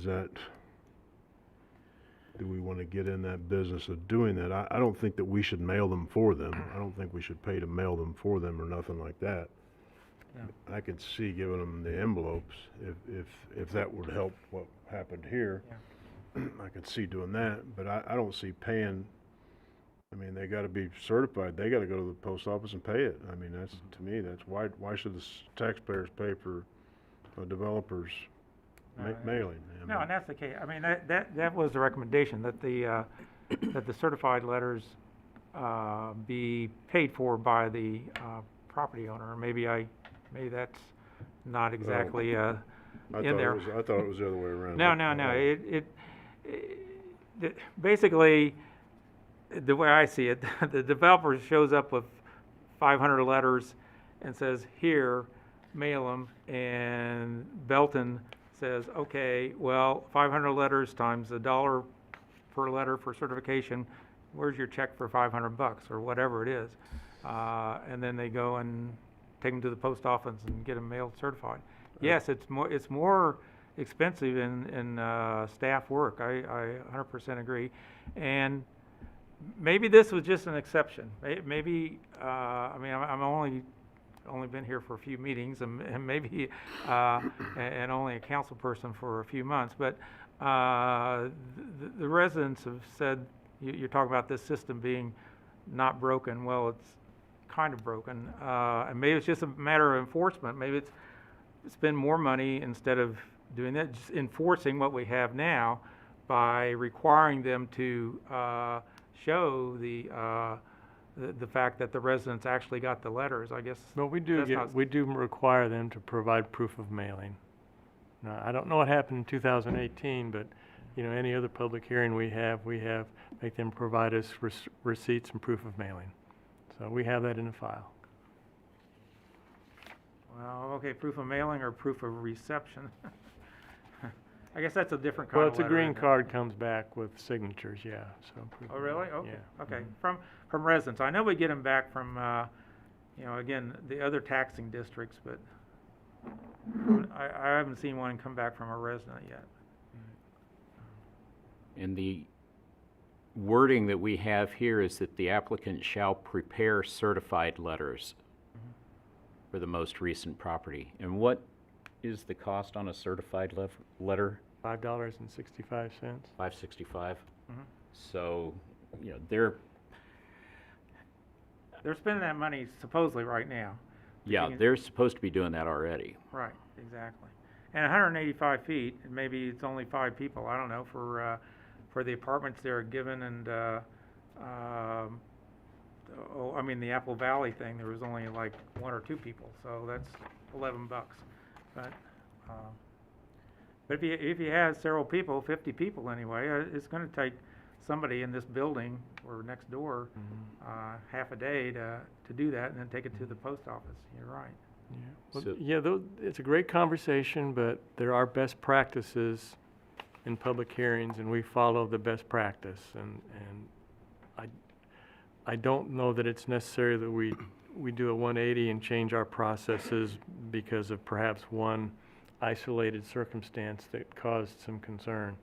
do we want to get in that business of doing that? I don't think that we should mail them for them. I don't think we should pay to mail them for them or nothing like that. Yeah. I could see giving them the envelopes if that would help what happened here. Yeah. I could see doing that, but I don't see paying I mean, they gotta be certified, they gotta go to the post office and pay it. I mean, that's, to me, that's, why should the taxpayers pay for a developer's mailing? I No, mean, and that's the case. I mean, that was the recommendation, that the, that the certified letters, be paid for by the, property owner. Maybe that's not exactly, I in thought there. I thought it was the other way around. No. Basically, the way I see it, the developer shows up with 500 letters and says, here, mail them, and Belton says, okay, well, 500 letters times $1 per letter for certification, where's your check for $500 or whatever it is? And then they go and take them to the post office and get them mailed certified. Yes, it's more expensive in staff work. I 100% agree. And maybe this was just an exception. Maybe, I mean, I'm only been here for a few meetings, and maybe, and only a council person for a few months, but the residents have said, you're talking about this system being not broken. Well, it's kind of broken, and maybe it's just a matter of enforcement. Maybe it's spend more money instead of doing that, just enforcing what we have now by requiring them to show the fact that the residents actually got the letters, I guess. But we do require them to provide proof of mailing. Now, I don't know what happened in 2018, but, you know, any other public hearing we have, make them provide us receipts and proof of mailing. So we have that in the file. Well, okay, proof of mailing or proof of reception? I guess that's a different kind Well, of it's a letter, green isn't it? card comes back with signatures, yeah, so. proof Oh, of really? mailing, Okay, yeah. okay. Mhm. From residents. I know we get them back from, you know, again, the other taxing districts, but I haven't seen one come back from a resident yet. And the wording that we have here is that the applicant shall prepare certified letters for the most recent property. And what is the cost on a certified letter? $5.65. $5.65? Mhm. So, you know, they're spending that money supposedly right now. Yeah, they're supposed to be doing that already. Right, exactly. And 185 feet, and maybe it's only 5 people, I don't know, for the apartments they're given, and, I mean, the Apple Valley thing, there was only like 1 or 2 people, so that's $11. But if you have several people, 50 people anyway, it's gonna take somebody in this building or next door, half a day to do that, and then take it to the post office. You're right. Yeah, well, So- yeah, it's a great conversation, but there are best practices in public hearings, and we follow the best practice. And I don't know that it's necessary that we do a 180 and change our processes because of perhaps one isolated circumstance that caused some concern.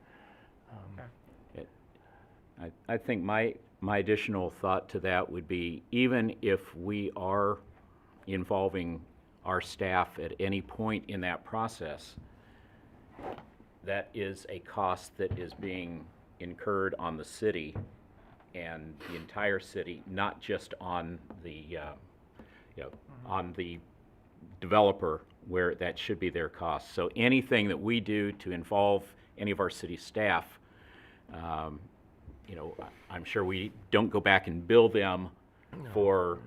I think my additional thought to that would be, even if we are involving our staff at any point in that process, that is a cost that is being incurred on the city and the entire city, not just on the, on the developer, where that should be their cost. So anything that we do to involve any of our city staff, I'm sure we don't go back and bill them for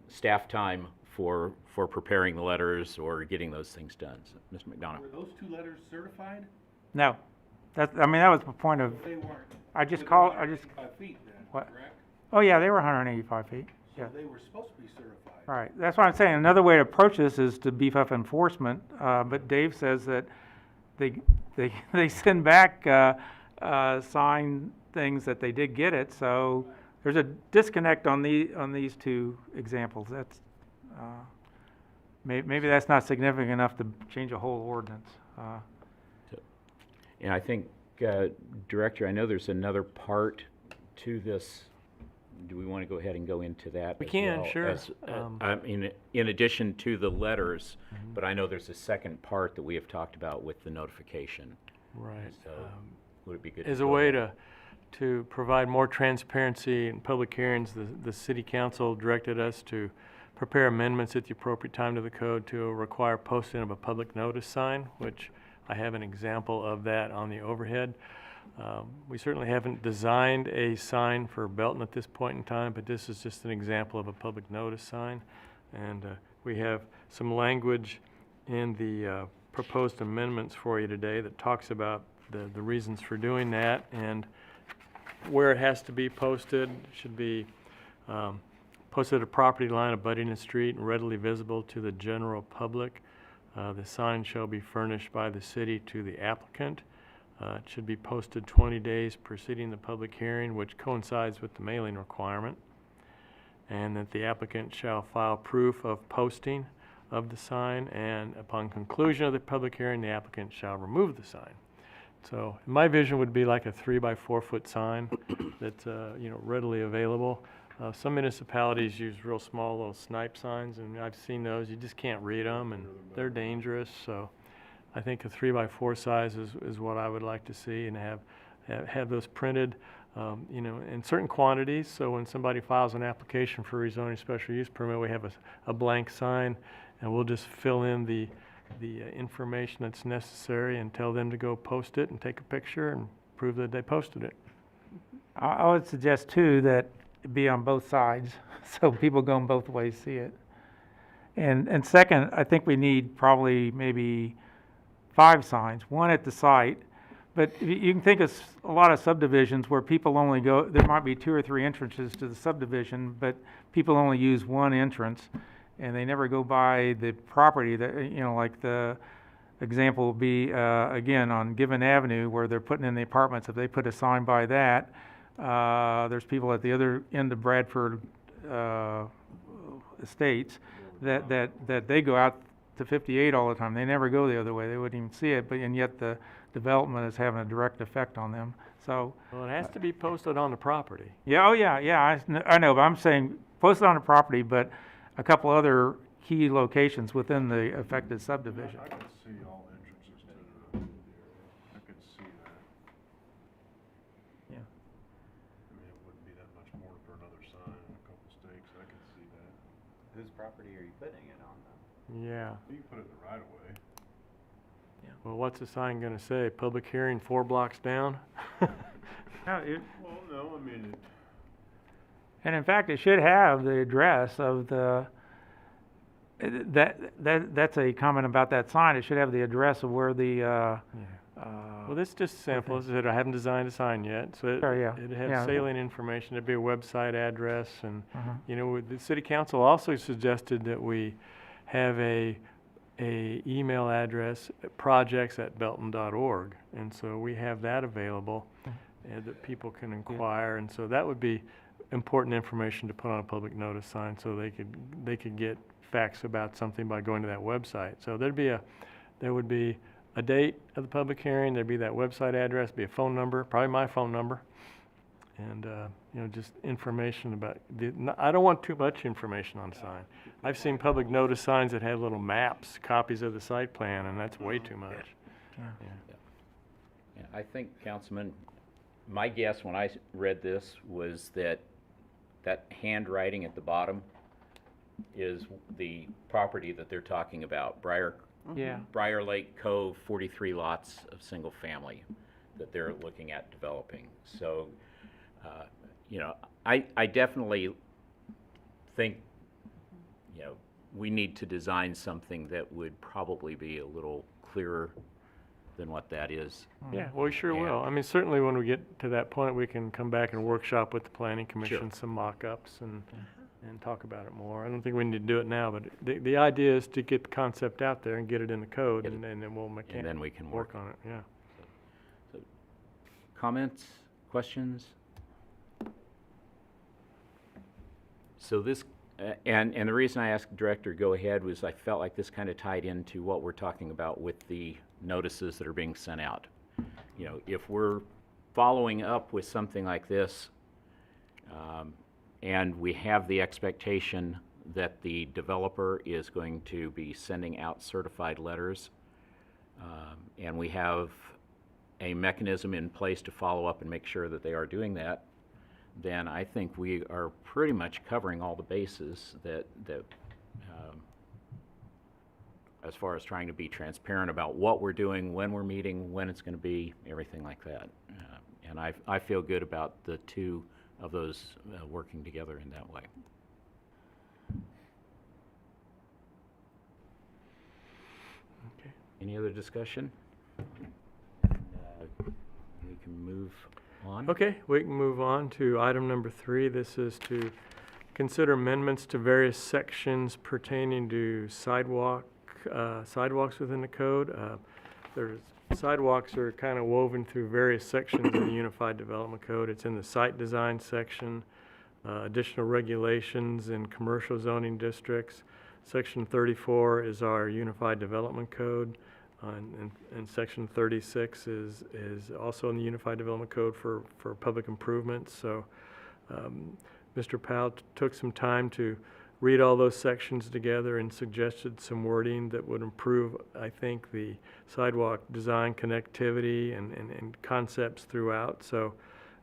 staff time for preparing the letters or getting those things done. So, Mr. McDonough. Were those 2 letters certified? No, that was the point of, They weren't. I just But they called, were I just, 185 feet then, What? correct? oh yeah, they were 185 feet. So Yeah. they were supposed to be certified. Right, that's what I'm saying. Another way to approach this is to beef up enforcement, but Dave says that they send back, signed things that they did get it, so there's a disconnect on these 2 examples. That's, maybe that's not significant enough to change a whole ordinance. And I think, Director, I know there's another part to this. Do we want to go ahead and go into that? We as can, well sure. as, in addition to the letters, but I know there's a second part that we have talked about with the notification. Right. So would it be good? As to a go way ahead? to provide more transparency in public hearings, the city council directed us to prepare amendments at the appropriate time to the code to require posting of a public notice sign, which I have an example of that on the overhead. We certainly haven't designed a sign for Belton at this point in time, but this is just an example of a public notice sign. And we have some language in the proposed amendments for you today that talks about the reasons for doing that and where it has to be posted. It should be posted at a property line abutting a street and readily visible to the general public. The sign shall be furnished by the city to the applicant. It should be posted 20 days preceding the public hearing, which coincides with the mailing requirement. And that the applicant shall file proof of posting of the sign, and upon conclusion of the public hearing, the applicant shall remove the sign. So my vision would be like a 3-by-4 foot sign that's readily available. Some municipalities use real small little snipe signs, and I've seen those. You just can't read them, and they're dangerous. So I think a 3-by-4 size is what I would like to see, and have those printed, in certain quantities. So when somebody files an application for rezoning special use permit, we have a blank sign, and we'll just fill in the information that's necessary and tell them to go post it and take a picture and prove that they posted it. I would suggest too that it be on both sides, so people going both ways see it. And second, I think we need probably maybe 5 signs, one at the site. But you can think of a lot of subdivisions where people only go, there might be 2 or 3 entrances to the subdivision, but people only use one entrance, and they never go by the property that, like the example would be, again, on Given Avenue, where they're putting in the apartments. If they put a sign by that, there's people at the other end of Bradford Estates that they go out to 58 all the time. They never go the other way. They wouldn't even see it, and yet the development is having a direct effect on them. So, Well, it has to be posted on the property. yeah, I know, but I'm saying posted on the property, but a couple other key locations within the affected subdivision. I could see all entrances to the, I could see that. Yeah. I mean, it wouldn't be that much more for another sign and a couple stakes, I could see that. Whose property are you putting it on, though? Yeah. You can put it in the right of way. Well, what's the sign gonna say? Public hearing 4 blocks down? No, Well, no, I mean, and in fact, it should have the address of the, that's a comment about that sign. It should have the address of where the, Well, this is just sample. As I said, I haven't designed a sign yet, so Sure, yeah. it'd have Yeah. salient information. There'd be a website address, and uh-huh. the city council also suggested that we have a email address, projects@belton.org, and so we have that available, and that people can inquire, and so that would be important information to put on a public notice sign, so they could get facts about something by going to that website. So there would be a date of the public hearing, there'd be that website address, be a phone number, probably my phone number, and just information about I don't want too much information on the sign. I've seen public notice signs that have little maps, copies of the site plan, and that's way too much. Yeah, I think, Councilman, my guess when I read this was that handwriting at the bottom is the property that they're talking about, Briar Lake Cove, 43 lots of single family that they're looking at developing. So, I definitely think, we need to design something that would probably be a little clearer than what that is. Yeah, well, we sure Yeah. will. I mean, certainly when we get to that point, we can come back and workshop with the planning commission, Sure. some mock-ups and talk about it more. I don't think we need to do it now, but the idea is to get the concept out there and get it in the code, Get it- and then we'll And then we can work on it, yeah. Comments, questions? So this, and the reason I asked the director to go ahead was I felt like this kind of tied into what we're talking about with the notices that are being sent out. If we're following up with something like this, and we have the expectation that the developer is going to be sending out certified letters, and we have a mechanism in place to follow up and make sure that they are doing that, then I think we are pretty much covering all the bases that as far as trying to be transparent about what we're doing, when we're meeting, when it's going to be, everything like that. And I feel good about the two of those working together in that way. Okay. Any other discussion? We can move on. Okay, we can move on to item number 3. This is to consider amendments to various sections pertaining to sidewalks within the code. Sidewalks are kind of woven through various sections of the Unified Development Code. It's in the site design section, additional regulations in commercial zoning districts. Section 34 is our Unified Development Code, and Section 36 is also in the Unified Development Code for public improvements. So Mr. Powell took some time to read all those sections together and suggested some wording that would improve, I think, the sidewalk design connectivity and concepts throughout. So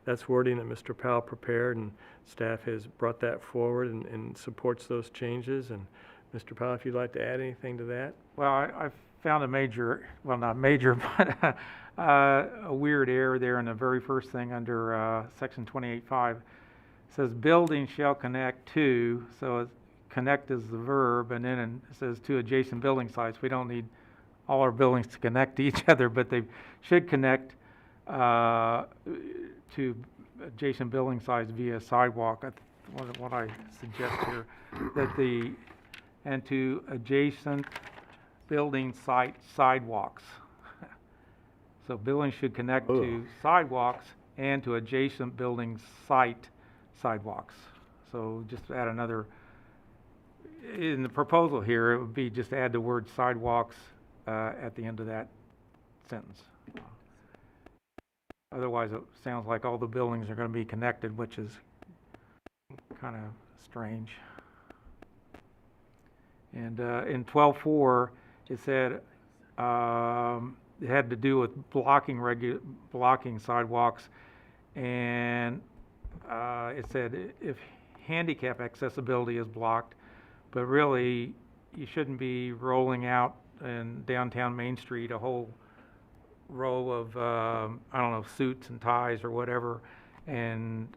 that's wording that Mr. Powell prepared, and staff has brought that forward and supports those changes. And Mr. Powell, if you'd like to add anything to that? Well, I found a major, well, not major, but a weird error there in the very first thing under section 28.5. It says building shall connect to, so it's, connect is the verb, and then it says to adjacent building sites. We don't need all our buildings to connect to each other, but they should connect to adjacent building sites via sidewalk. What I suggest here, that and to adjacent building site sidewalks. So buildings should connect to sidewalks and to adjacent building site sidewalks. So just add another, in the proposal here, it would be just add the word sidewalks at the end of that sentence. Otherwise, it sounds like all the buildings are going to be connected, which is kind of strange. And in 12.4, it said it had to do with blocking sidewalks, and it said if handicap accessibility is blocked, but really you shouldn't be rolling out in downtown Main Street a whole row of I don't know, suits and ties or whatever, and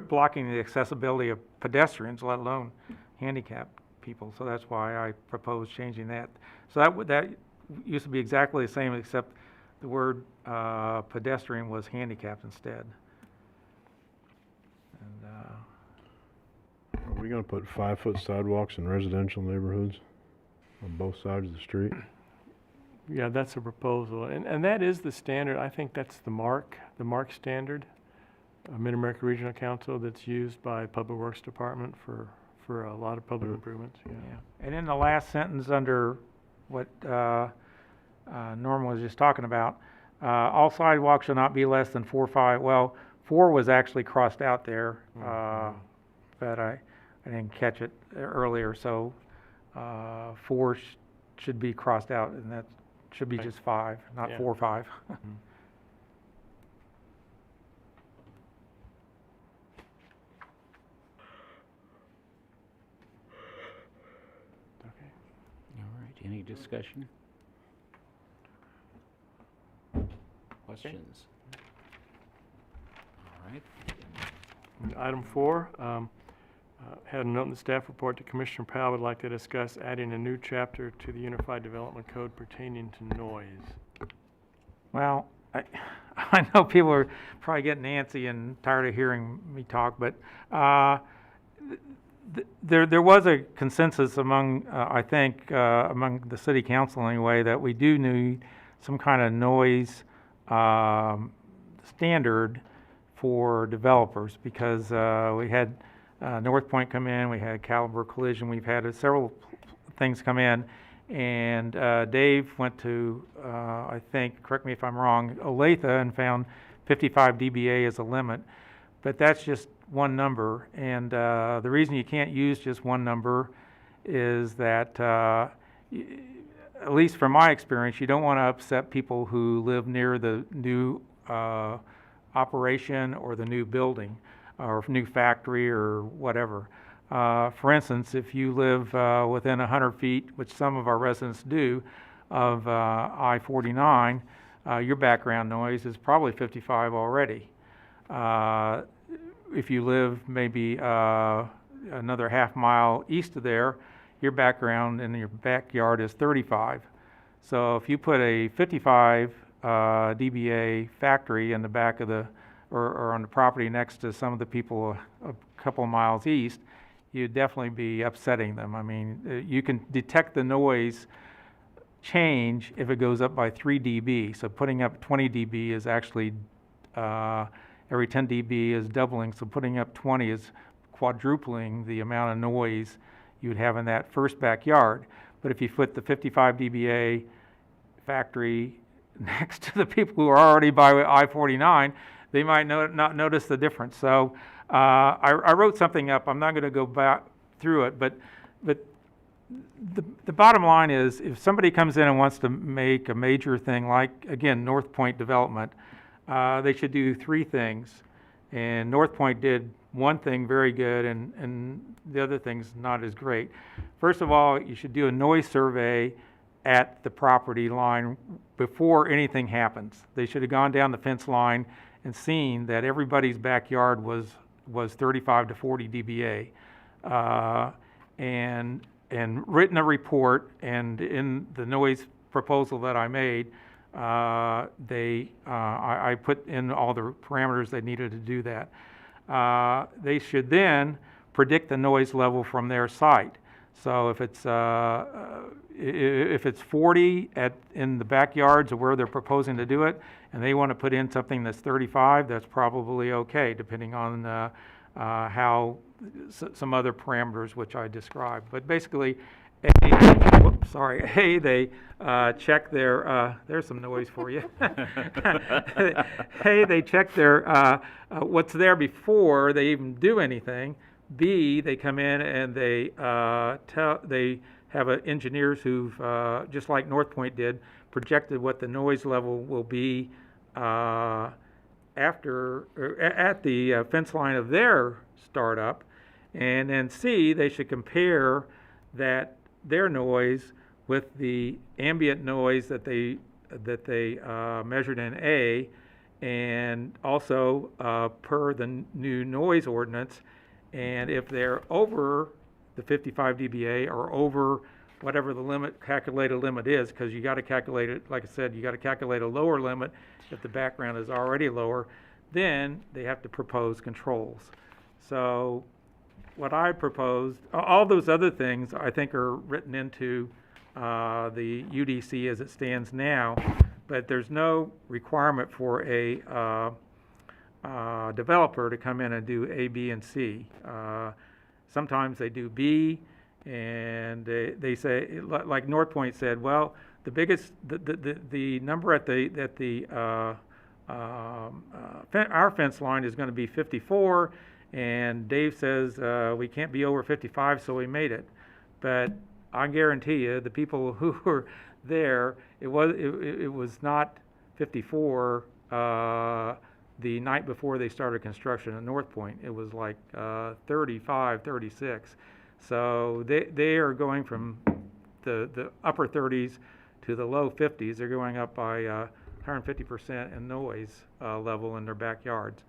blocking the accessibility of pedestrians, let alone handicapped people. So that's why I proposed changing that. So that used to be exactly the same, except the word pedestrian was handicapped instead. And Are we gonna put 5-foot sidewalks in residential neighborhoods on both sides of the street? yeah, that's a proposal, and that is the standard. I think that's the MARC standard, Mid-America Regional Council, that's used by Public Works Department for a lot of public improvements. Yeah. And in the last sentence under what Norm was just talking about, all sidewalks shall not be less than 4.5. Well, 4 was actually crossed out there, but I didn't catch it earlier. So 4 should be crossed out, and that should be just 5, not 4.5. All right, any discussion? Questions? All right. Item 4, had a note in the staff report that Commissioner Powell would like to discuss adding a new chapter to the Unified Development Code pertaining to noise. Well, I know people are probably getting antsy and tired of hearing me talk, but there was a consensus among, I think, among the city council anyway, that we do need some kind of noise standard for developers, because we had North Point come in, we had Caliber Collision, we've had several things come in, and Dave went to, I think, correct me if I'm wrong, Olathe, and found 55 dBA as a limit, but that's just one number, and the reason you can't use just one number is that at least from my experience, you don't want to upset people who live near the new operation or the new building or new factory or whatever. For instance, if you live within 100 feet, which some of our residents do, of I-49, your background noise is probably 55 already. If you live maybe another half mile east of there, your background in your backyard is 35. So if you put a 55 dBA factory in the back of the, or on the property next to some of the people a couple miles east, you'd definitely be upsetting them. I mean, you can detect the noise change if it goes up by 3 dB. So putting up 20 dB is actually, every 10 dB is doubling. So putting up 20 is quadrupling the amount of noise you'd have in that first backyard. But if you put the 55 dBA factory next to the people who are already by I-49, they might not notice the difference. So I wrote something up. I'm not going to go back through it, but the bottom line is, if somebody comes in and wants to make a major thing like, again, North Point development, they should do 3 things. And North Point did one thing very good, and the other thing's not as great. First of all, you should do a noise survey at the property line before anything happens. They should have gone down the fence line and seen that everybody's backyard was 35 to 40 dBA, and written a report. And in the noise proposal that I made, I put in all the parameters they needed to do that. They should then predict the noise level from their site. So if it's 40 in the backyards of where they're proposing to do it, and they want to put in something that's 35, that's probably okay, depending on how some other parameters which I described. But basically, they check their, there's some noise for you. They check their, what's there before they even do anything. B, they come in and they have engineers who've, just like North Point did, projected what the noise level will be at the fence line of their startup. And then C, they should compare their noise with the ambient noise that they measured in A, and also per the new noise ordinance. And if they're over the 55 dBA or over whatever the calculated limit is, because you got to calculate it, like I said, you got to calculate a lower limit if the background is already lower, then they have to propose controls. So what I proposed, all those other things I think are written into the UDC as it stands now, but there's no requirement for a developer to come in and do A, B, and C. Sometimes they do B, and they say, like North Point said, well, the biggest, the number at our fence line is going to be 54, and Dave says we can't be over 55, so we made it. But I guarantee you, the people who were there, it was not 54 the night before they started construction at North Point. It was like 35, 36. So they are going from the upper 30s to the low 50s. They're going up by 150% in noise level in their backyards.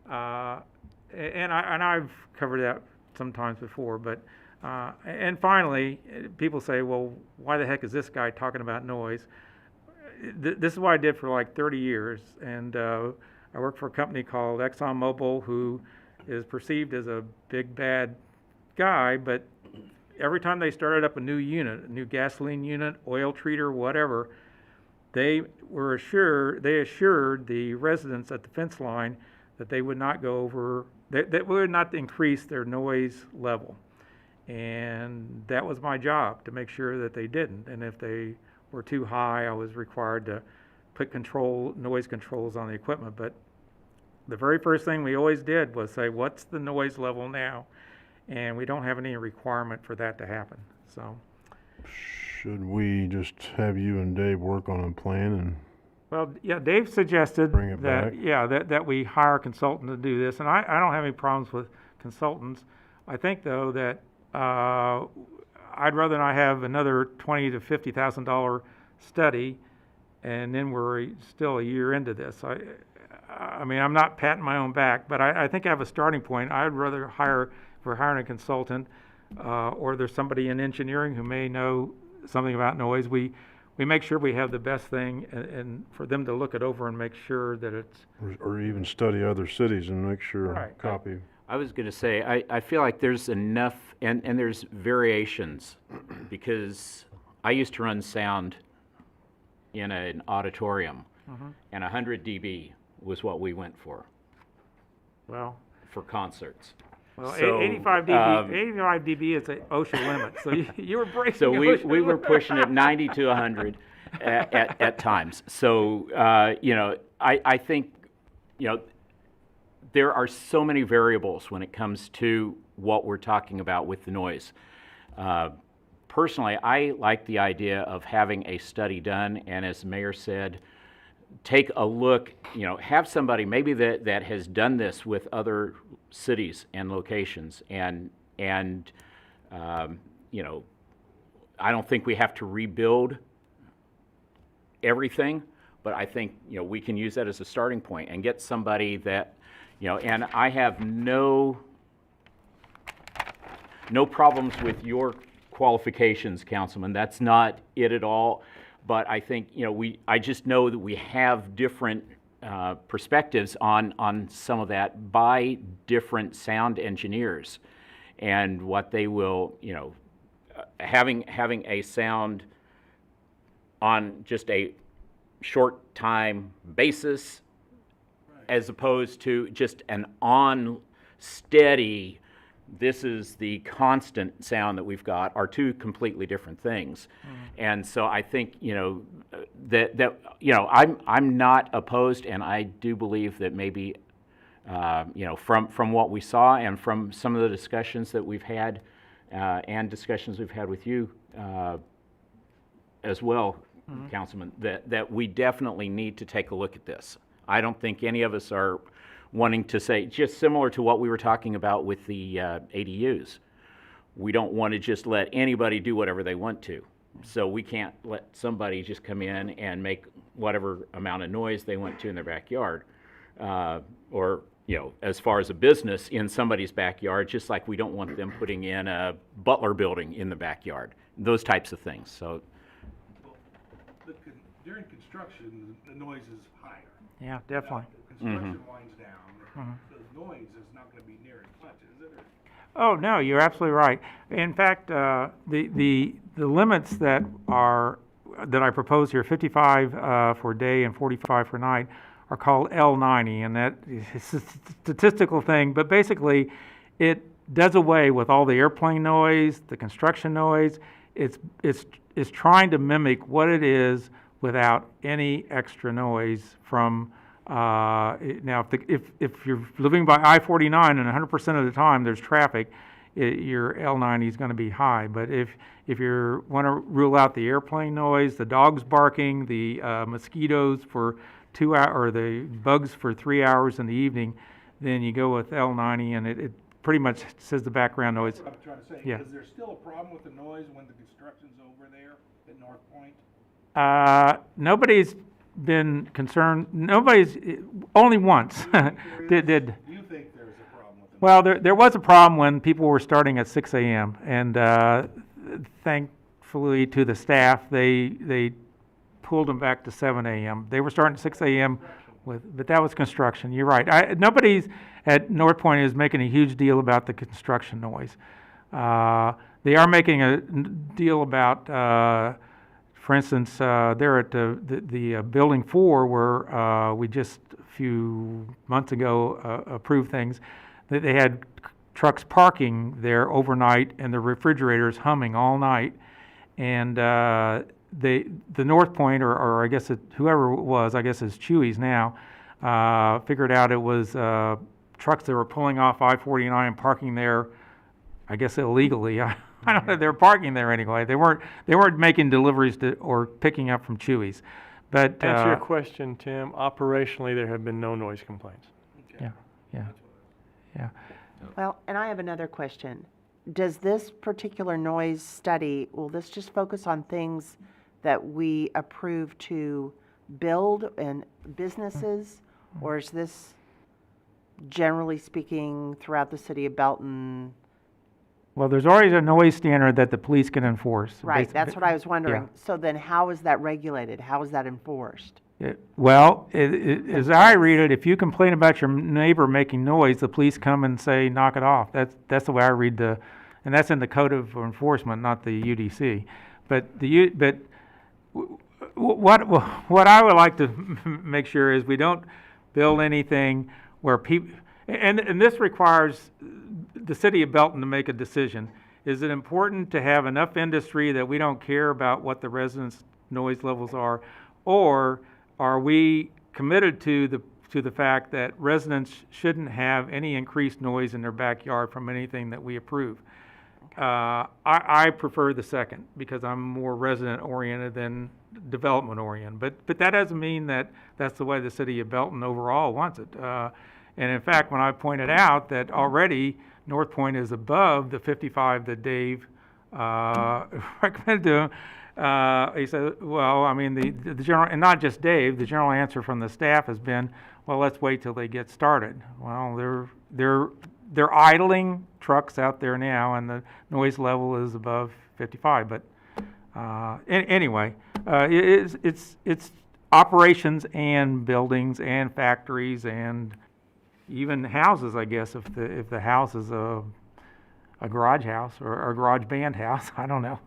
And I've covered that sometimes before, but and finally, people say, well, why the heck is this guy talking about noise? This is what I did for like 30 years, and I worked for a company called ExxonMobil, who is perceived as a big bad guy, but every time they started up a new unit, a new gasoline unit, oil treater, whatever, they assured the residents at the fence line that they would not go over, that would not increase their noise level. And that was my job, to make sure that they didn't. And if they were too high, I was required to put noise controls on the equipment. But the very first thing we always did was say, what's the noise level now? And we don't have any requirement for that to happen. So Should we just have you and Dave work on a plan and Well, yeah, Dave suggested Bring it that, back. yeah, that we hire a consultant to do this, and I don't have any problems with consultants. I think, though, that, I'd rather not have another $20,000 to $50,000 study, and then we're still a year into this. I mean, I'm not patting my own back, but I think I have a starting point. I'd rather hire, if we're hiring a consultant, or there's somebody in engineering who may know something about noise, we make sure we have the best thing, and for them to look it over and make sure that it's, or even study other cities and make sure, Right. copy. I was going to say, I feel like there's enough, and there's variations, because I used to run sound in an auditorium, and 100 dB was what we went for well, concerts. So, 85 dB is the OSHA limit, so you were breaking So we OSHA were limit. pushing it 90 to 100 at times. So, I think, there are so many variables when it comes to what we're talking about with the noise. Personally, I like the idea of having a study done, and as the mayor said, take a look, have somebody maybe that has done this with other cities and locations, and I don't think we have to rebuild everything, but I think, we can use that as a starting point and get somebody that, and I have no problems with your qualifications, Councilman. That's not it at all. But I think, I just know that we have different perspectives on some of that by different sound engineers, and what they will, having a sound on just a short time basis, as opposed to just an on steady, this is the constant sound that we've got, are two completely different things. And so I think, I'm not opposed, and I do believe that maybe, from what we saw and from some of the discussions that we've had, and discussions we've had with you as well, Councilman, that we definitely need to take a look at this. I don't think any of us are wanting to say, just similar to what we were talking about with the ADUs. We don't want to just let anybody do whatever they want to. So we can't let somebody just come in and make whatever amount of noise they want to in their backyard. Or, as far as a business in somebody's backyard, just like we don't want them putting in a Butler building in the backyard. Those types of things. So During construction, the noise is higher. Yeah, definitely. Construction winds down, the noise is not gonna be near as much, is it? Oh, no, you're absolutely right. In fact, the limits that I propose here, 55 for day and 45 for night, are called L90, and that is a statistical thing, but basically it does away with all the airplane noise, the construction noise. It's trying to mimic what it is without any extra noise from, now if you're living by I-49 and 100% of the time there's traffic, your L90 is going to be high. But if you want to rule out the airplane noise, the dogs barking, the mosquitoes for 2 hours, or the bugs for 3 hours in the evening, then you go with L90, and it pretty much says the background noise. That's what I'm trying to say. Yeah. Is there still a problem with the noise when the construction's over there at North Point? Nobody's been concerned. Only once did. Do you think there's a problem with the noise? Well, there was a problem when people were starting at 6 a.m. and thankfully to the staff, they pulled them back to 7 a.m. They were starting at 6 a.m. But that was construction. You're right. Nobody's at North Point is making a huge deal about the construction noise. They are making a deal about, for instance, they're at the Building 4 where we just a few months ago approved things. They had trucks parking there overnight and the refrigerators humming all night. And the North Point, or I guess whoever it was, I guess it's Chewy's now, figured out it was trucks that were pulling off I-49 and parking there I guess illegally. I don't know, they're parking there anyway. They weren't making deliveries to, or picking up from Chewy's. But, To answer your question, Tim, operationally, there have been no noise complaints. yeah. Well, and I have another question. Does this particular noise study, will this just focus on things that we approve to build and businesses? Or is this, generally speaking, throughout the city of Belton? Well, there's already a noise standard that the police can enforce. Right, Basi- that's what I was wondering. So then how is that regulated? How is that enforced? Well, as I read it, if you complain about your neighbor making noise, the police come and say, knock it off. That's the way I read and that's in the Code of Enforcement, not the UDC. But what I would like to make sure is we don't build anything where people, and this requires the city of Belton to make a decision. Is it important to have enough industry that we don't care about what the residents' noise levels are? Or are we committed to the fact that residents shouldn't have any increased noise in their backyard from anything that we approve? I prefer the second because I'm more resident-oriented than development-oriented. But that doesn't mean that that's the way the city of Belton overall wants it. And in fact, when I pointed out that already North Point is above the 55 that Dave recommended to him, he said, well, I mean, the general, and not just Dave, the general answer from the staff has been, well, let's wait till they get started. Well, they're idling trucks out there now, and the noise level is above 55. But anyway, it's operations and buildings and factories and even houses, I guess, if the house is a garage house or a garage band house, I don't know.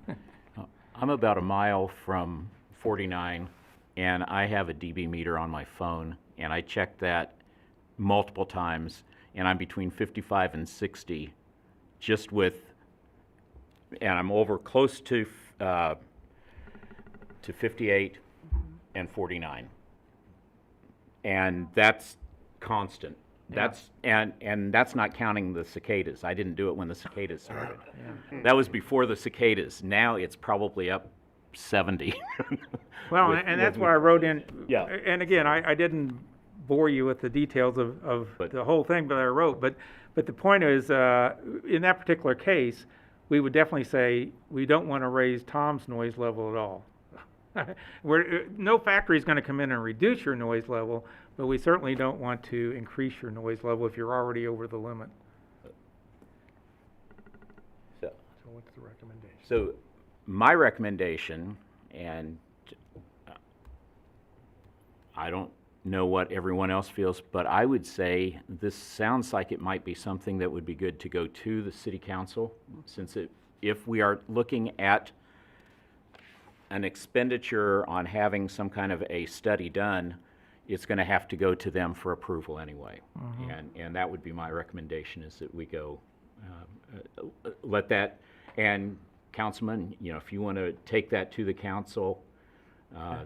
I'm about a mile from 49, and I have a dB meter on my phone, and I checked that multiple times, and I'm between 55 and 60, just with, and I'm over close to 58 and 49, and that's constant. That's and that's not counting the cicadas. I didn't do it when the cicadas started. That was before the cicadas. Now it's probably up 70. Well, and that's why I wrote in. Yeah. And again, I didn't bore you with the details of the whole thing, but I wrote. But the point is, in that particular case, we would definitely say we don't want to raise Tom's noise level at all. No factory is going to come in and reduce your noise level, but we certainly don't want to increase your noise level if you're already over the limit. So what's the recommendation? So my recommendation, and I don't know what everyone else feels, but I would say this sounds like it might be something that would be good to go to the city council, since if we are looking at an expenditure on having some kind of a study done, it's going to have to go to them for approval anyway. And that would be my recommendation, is that we go, let that, and Councilman, if you want to take that to the council,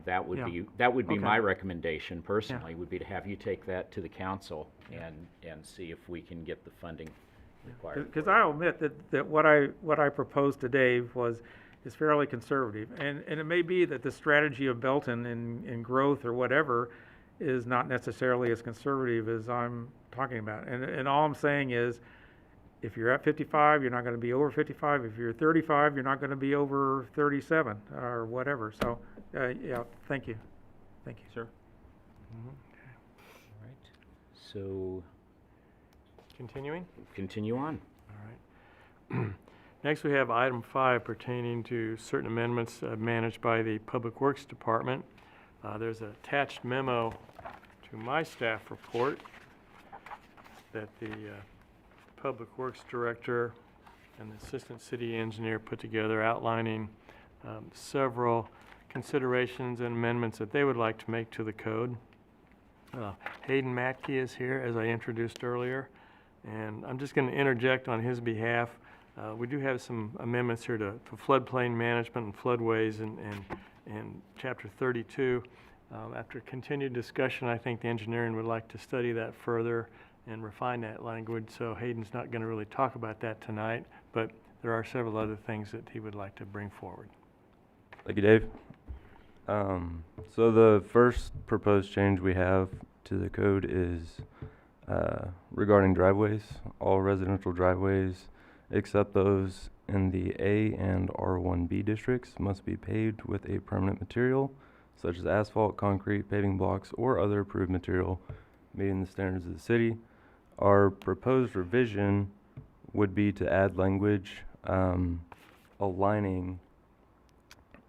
that would be my recommendation personally, would be to have you take that to the council and see if we can get the funding required. Because I'll admit that what I proposed to Dave is fairly conservative, and it may be that the strategy of Belton in growth or whatever is not necessarily as conservative as I'm talking about. And all I'm saying is, if you're at 55, you're not going to be over 55. If you're 35, you're not going to be over 37 or whatever. So, yeah, thank you. Thank you, sir. All right. So Continuing? continue on. All right. Next, we have item 5 pertaining to certain amendments managed by the Public Works Department. There's an attached memo to my staff report that the Public Works Director and the Assistant City Engineer put together, outlining several considerations and amendments that they would like to make to the code. Hayden Matke is here, as I introduced earlier, and I'm just going to interject on his behalf. We do have some amendments here to floodplain management and floodways in Chapter 32. After continued discussion, I think the engineering would like to study that further and refine that language, so Hayden's not going to really talk about that tonight, but there are several other things that he would like to bring forward. Thank you, Dave. So the first proposed change we have to the code is regarding driveways. All residential driveways, except those in the A and R1B districts, must be paved with a permanent material, such as asphalt, concrete, paving blocks, or other approved material meeting the standards of the city. Our proposed revision would be to add language aligning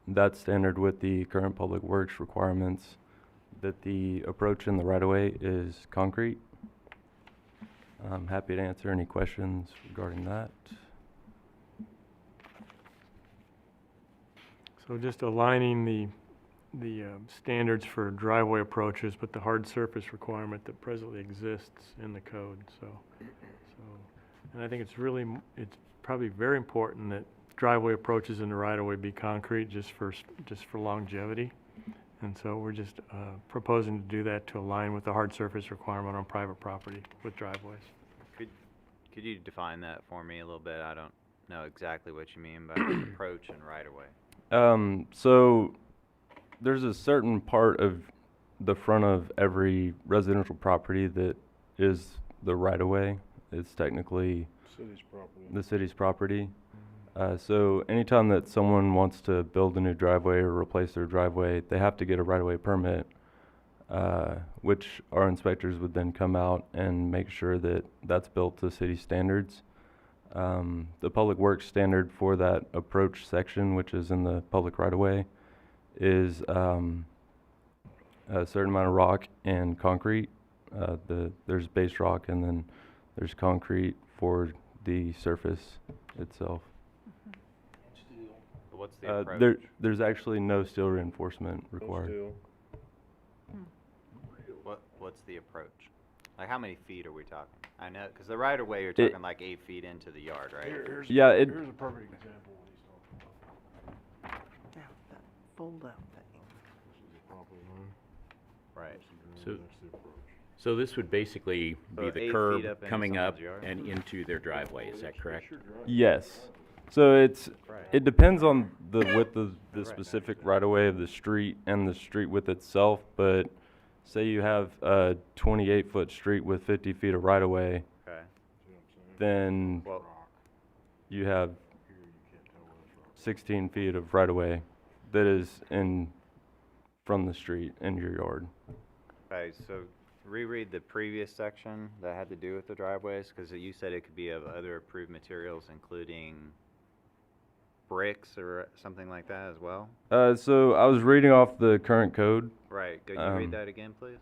that standard with the current public works requirements, that the approach in the right-of-way is concrete. I'm happy to answer any questions regarding that. So just aligning the standards for driveway approaches, but the hard surface requirement that presently exists in the code, and I think it's probably very important that driveway approaches in the right-of-way be concrete just for longevity. And so we're just proposing to do that to align with the hard surface requirement on private property with driveways. Could you define that for me a little bit? I don't know exactly what you mean by approach and right-of-way. So there's a certain part of the front of every residential property that is the right-of-way. It's technically the city's property. So anytime that someone wants to build a new driveway or replace their driveway, they have to get a right-of-way permit, which our inspectors would then come out and make sure that that's built to city standards. The public works standard for that approach section, which is in the public right-of-way, is a certain amount of rock and concrete. There's base rock and then there's concrete for the surface itself. What's the approach? There's actually no steel reinforcement required. What's the approach? Like, how many feet are we talking? I know, because the right-of-way, you're talking like 8 feet into the yard, right? Yeah, Here's a perfect example of what he's talking about. Yeah, that fold-out thing. This is the property line. Right. So- That's the approach. So this would basically So be 8 the feet curb up into coming up someone's yard? and into their driveway, is that correct? Yes. So Right. it depends on the width of the specific right-of-way of the street and the street width itself, but say you have a 28-foot street with 50 feet of right-of-way, Okay. then Well, you have 16 feet of right-of-way that is from the street in your yard. okay, so reread the previous section that had to do with the driveways, because you said it could be of other approved materials, including bricks or something like that as well? So I was reading off the current code. Right, could you read that again, please?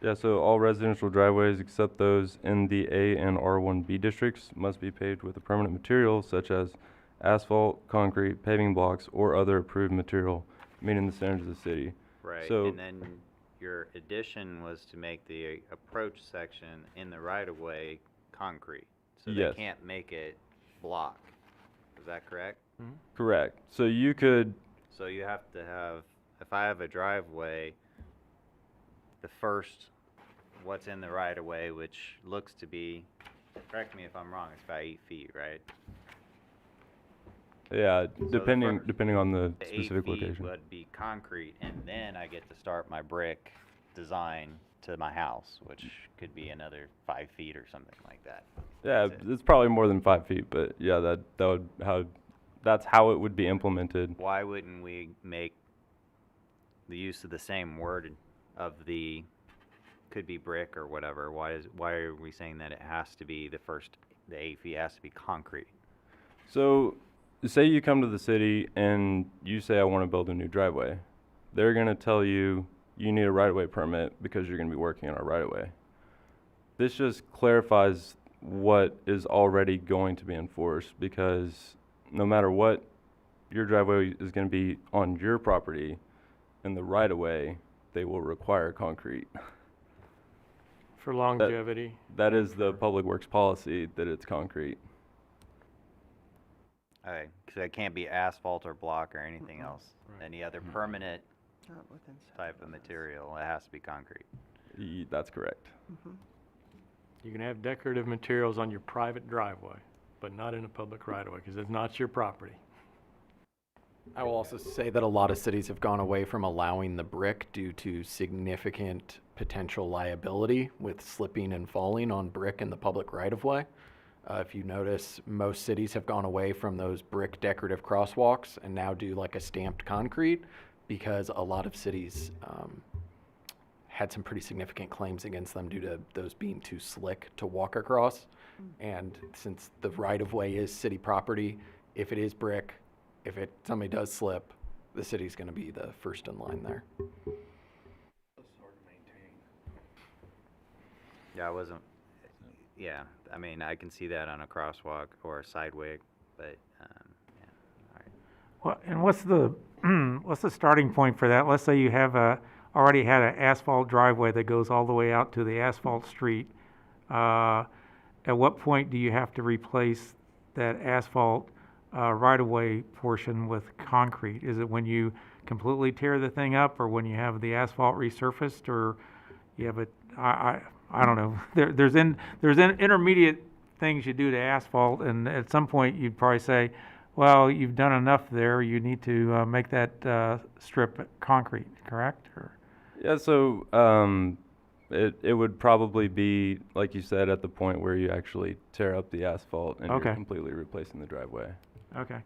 Yeah, so all residential driveways except those in the A and R1B districts must be paved with a permanent material such as asphalt, concrete, paving blocks, or other approved material meeting the standards of the city. Right, So- and then your addition was to make the approach section in the right-of-way concrete. So they Yes. can't make it block. Is that correct? Correct. So you could, So you have to have, if I have a driveway, the first, what's in the right-of-way, which looks to be, correct me if I'm wrong, it's about 8 feet, right? yeah, the depending on the The 8 specific feet location. would be concrete, and then I get to start my brick design to my house, which could be another 5 feet or something like that. Yeah, That's it. it's probably more than 5 feet, but yeah, that's how it would be implemented. Why wouldn't we make the use of the same word of the, could be brick or whatever? Why are we saying that it has to be the 8 feet has to be concrete? So, say you come to the city and you say, I want to build a new driveway. They're going to tell you, you need a right-of-way permit because you're going to be working on a right-of-way. This just clarifies what is already going to be enforced, because no matter what, your driveway is going to be on your property, and the right-of-way, they will require concrete. For longevity. That is the public works policy, that it's concrete. Okay, so it can't be asphalt or block or anything else. Right. Any other permanent Not within type of material, it has to be concrete. That's correct. You can have decorative materials on your private driveway. but not in a public right-of-way, because it's not your property. I will also say that a lot of cities have gone away from allowing the brick due to significant potential liability with slipping and falling on brick in the public right-of-way. If you notice, most cities have gone away from those brick decorative crosswalks and now do like a stamped concrete, because a lot of cities had some pretty significant claims against them due to those being too slick to walk across. And since the right-of-way is city property, if it is brick, if somebody does slip, the city's gonna be the first in line there. Yeah, yeah, I mean, I can see that on a crosswalk or a sidewalk, but, yeah, all right. Well, and what's the, what's the starting point for that? Let's say you have already had an asphalt driveway that goes all the way out to the asphalt street. At what point do you have to replace that asphalt right-of-way portion with concrete? Is it when you completely tear the thing up, or when you have the asphalt resurfaced, or you have I don't know. There's intermediate things you do to asphalt, and at some point you'd probably say, well, you've done enough there, you need to make that strip concrete, correct? Or? Yeah, so it would probably be, like you said, at the point where you actually tear up the asphalt and Okay. you're completely replacing the driveway. Okay.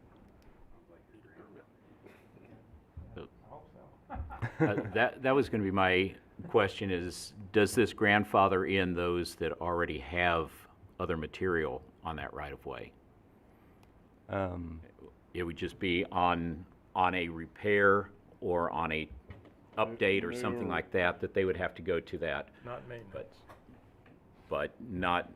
That was going to be my question is, does this grandfather in those that already have other material on that right-of-way? It would just be on a repair or on a update or something like that, that they would have to go to that. Not maintenance. But not,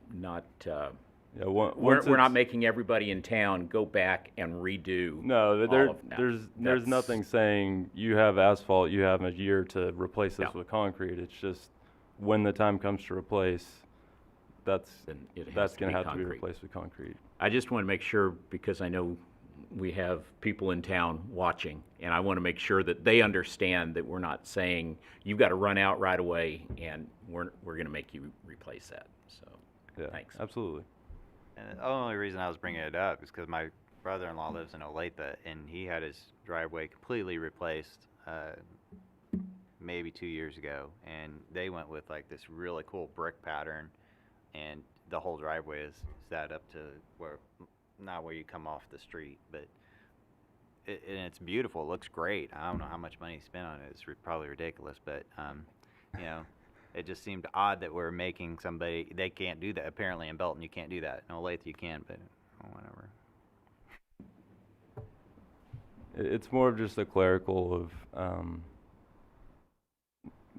Yeah, we're not making everybody in town go back and redo. No, all of that. there's That's- nothing saying you have asphalt, you have a year to replace this Yeah. with concrete. It's just when the time comes to replace, Then it has that's to gonna be have to be concrete. replaced with concrete. I just want to make sure, because I know we have people in town watching, and I want to make sure that they understand that we're not saying, you've got to run out right away, and we're going to make you replace that, so, Yeah, thanks. absolutely. And the only reason I was bringing it up is because my brother-in-law lives in Olathe, and he had his driveway completely replaced maybe 2 years ago, and they went with like this really cool brick pattern, and the whole driveway is set up to where, not where you come off the street, but and it's beautiful. It looks great. I don't know how much money he spent on it. It's probably ridiculous, but you know, it just seemed odd that we're making somebody, they can't do that. Apparently in Belton you can't do that. In Olathe you can, but whatever. It's more of just a clerical of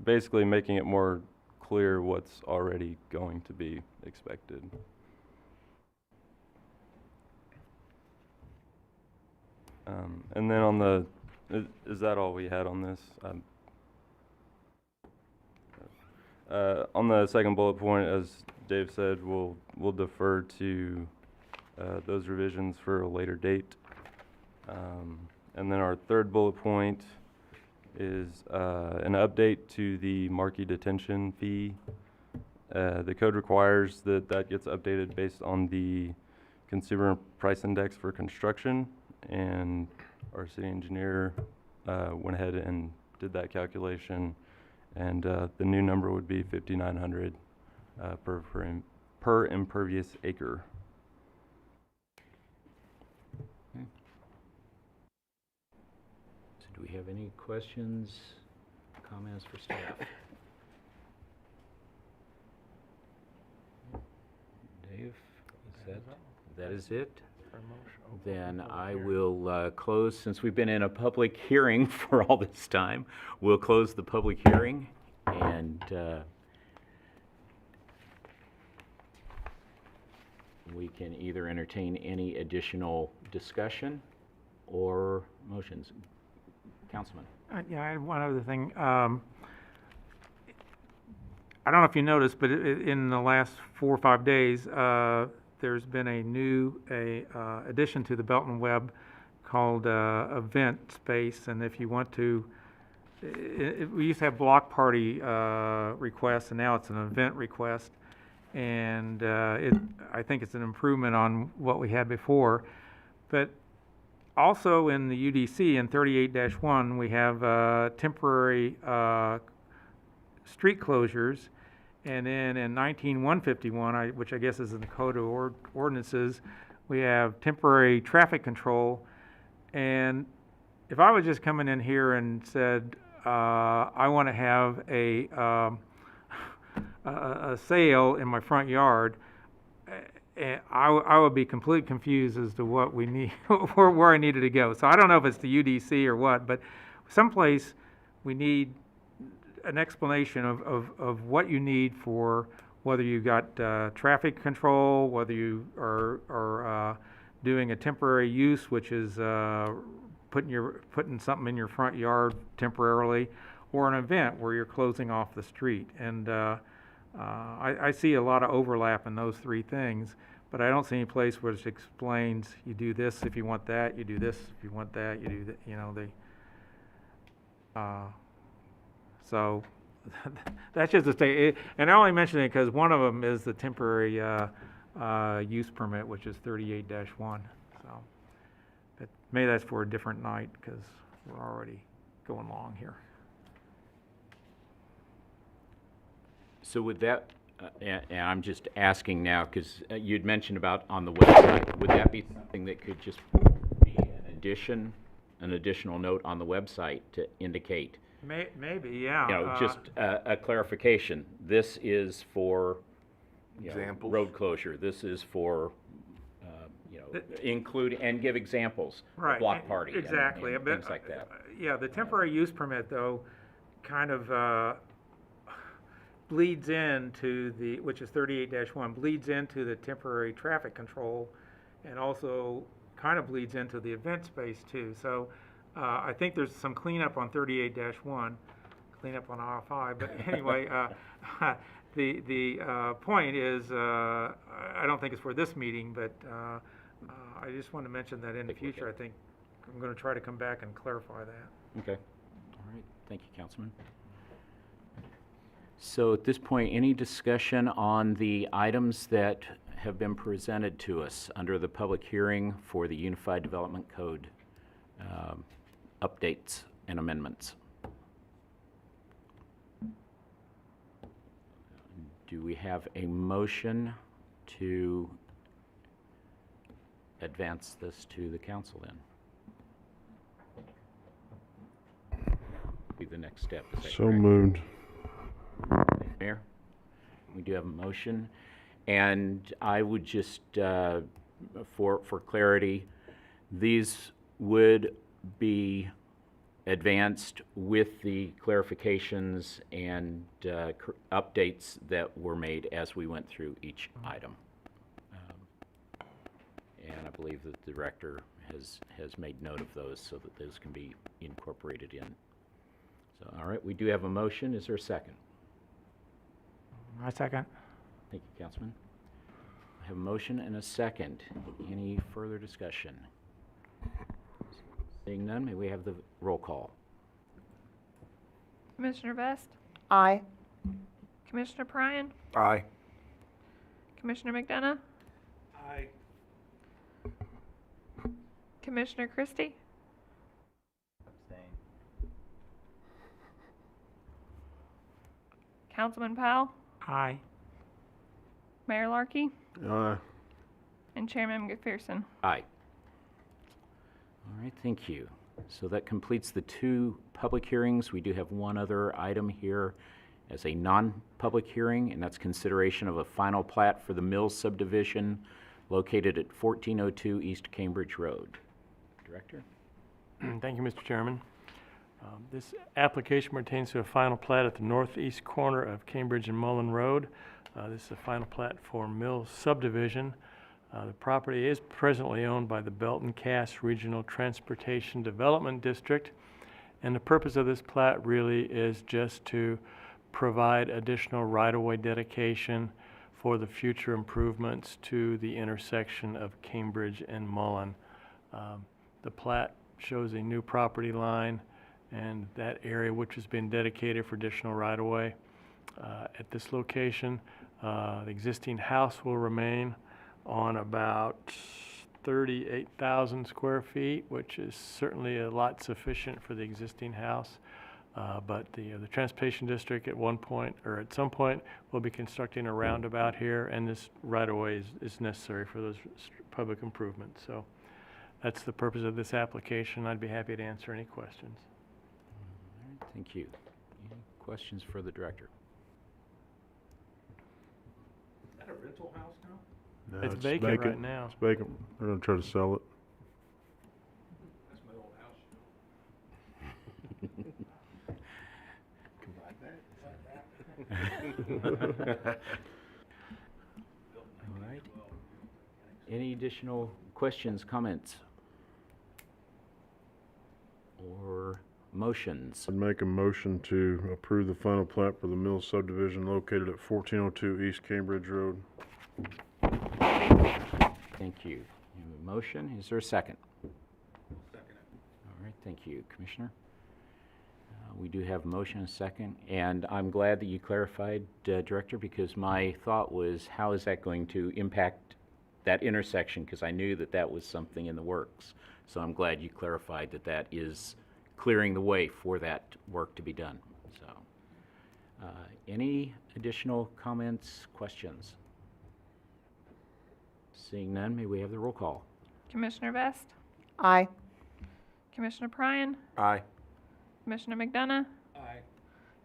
basically making it more clear what's already going to be expected. And then on the, is that all we had on this? On the second bullet point, as Dave said, we'll defer to those revisions for a later date. And then our third bullet point is an update to the marquee detention fee. The code requires that that gets updated based on the consumer price index for construction, and our city engineer went ahead and did that calculation, and the new number would be $5,900 per impervious acre. So do we have any questions, comments for staff? Dave, that is it? Then I will close, since we've been in a public hearing for all this time, we'll close the public hearing, and we can either entertain any additional discussion or motions. Councilman? Yeah, I had one other thing. I don't know if you noticed, but in the last 4 or 5 days, there's been a new addition to the Belton web called Event Space, and if you want to, we used to have block party requests, and now it's an event request. And I think it's an improvement on what we had before. But also in the UDC in 38-1, we have temporary street closures. And then in 19-151, which I guess is in the Code of Ordinances, we have temporary traffic control. And if I was just coming in here and said, I want to have a sale in my front yard, I would be completely confused as to what we need, where I needed to go. So I don't know if it's the UDC or what, but someplace we need an explanation of what you need for whether you got traffic control, whether you are doing a temporary use, which is putting something in your front yard temporarily, or an event where you're closing off the street. And I see a lot of overlap in those three things, but I don't see any place where it explains you do this if you want that, you do this if you want that, you do that, you know, so that's just a state, and I only mention it because one of them is the temporary use permit, which is 38-1. So but maybe that's for a different night because we're already going long here. So would that, and I'm just asking now, because you'd mentioned about on the website, would that be something that could just be an additional note on the website to indicate? Maybe, yeah. You know, just a clarification. This is for, you know, road closure. This is for, you know, include and give examples. Right. Block party. Exactly. And things like that. Yeah, the temporary use permit though, kind of bleeds into the, which is 38-1, bleeds into the temporary traffic control, and also kind of bleeds into the event space too. So I think there's some cleanup on 38-1, cleanup on R5, but anyway, the point is, I don't think it's for this meeting, but I just want to mention that in the future, I think I'm going to try to come back and clarify that. Okay. All right. Thank you, Councilman. So at this point, any discussion on the items that have been presented to us under the public hearing for the Unified Development Code updates and amendments? Do we have a motion to advance this to the council then? Be the next step. Is that So correct? moved. Mayor, we do have a motion, and I would just, for clarity, these would be advanced with the clarifications and updates that were made as we went through each item. And I believe that the director has made note of those so that those can be incorporated in. So, all right, we do have a motion. Is there a second? I second. Thank you, Councilman. I have a motion and a second. Any further discussion? Seeing none, may we have the roll call? Commissioner Vest, Aye. Commissioner Pryan, Aye. Commissioner McDonough, Aye. Commissioner Christie, Councilman Powell, Aye. Mayor Larkey, Aye. and Chairman McPherson. Aye. All right, thank you. So that completes the two public hearings. We do have one other item here as a non-public hearing, and that's consideration of a final plat for the Mills subdivision located at 1402 East Cambridge Road. Director? Thank you, Mr. Chairman. This application pertains to a final plat at the northeast corner of Cambridge and Mullen Road. This is a final plat for Mills subdivision. The property is presently owned by the Belton Cass Regional Transportation Development District, and the purpose of this plat really is just to provide additional right-of-way dedication for the future improvements to the intersection of Cambridge and Mullen. The plat shows a new property line and that area which has been dedicated for additional right-of-way. At this location, The existing house will remain on about 38,000 square feet, which is certainly a lot sufficient for the existing house. But the transportation district at one point, or at some point, will be constructing a roundabout here, and this right-of-way is necessary for those public improvements. So that's the purpose of this application. I'd be happy to answer any questions. All right, thank you. Any questions for the director? No, It's vacant right now. It's vacant. They're gonna try to sell it. All right. Any additional questions, comments? Or motions? I'd make a motion to approve the final plat for the Mills subdivision located at 1402 East Cambridge Road. Thank you. You have a motion, is there a second? Second. All right, thank you, Commissioner. We do have a motion and a second, and I'm glad that you clarified, Director, because my thought was, how is that going to impact that intersection? Because I knew that that was something in the works. So I'm glad you clarified that that is clearing the way for that work to be done. So, any additional comments, questions? Seeing none, may we have the roll call? Commissioner Best, Aye. Commissioner Pryan, Aye. Commissioner McDonough, Aye.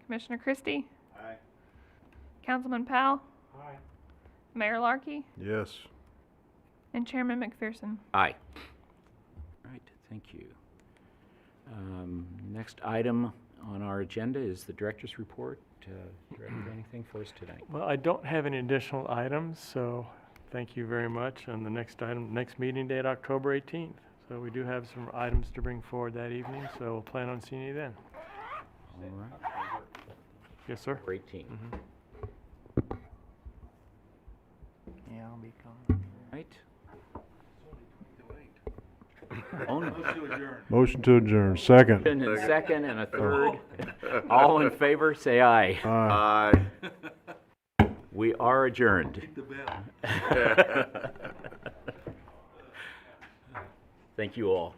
Commissioner Christie, Aye. Councilman Powell, Aye. Mayor Larkey, Yes. and Chairman McPherson. Aye. All right, thank you. Next item on our agenda is the director's report. Director, anything for us tonight? Well, I don't have any additional items, so thank you very much. And the next item, next meeting date, October 18th. So we do have some items to bring forward that evening, so we'll plan on seeing you then. All right, Yes, sir. for 18. Yeah, I'll be gone. Right. Only Motion to adjourn. Second. and a second and a third. All in favor, say aye. Aye. We are adjourned. Thank you all.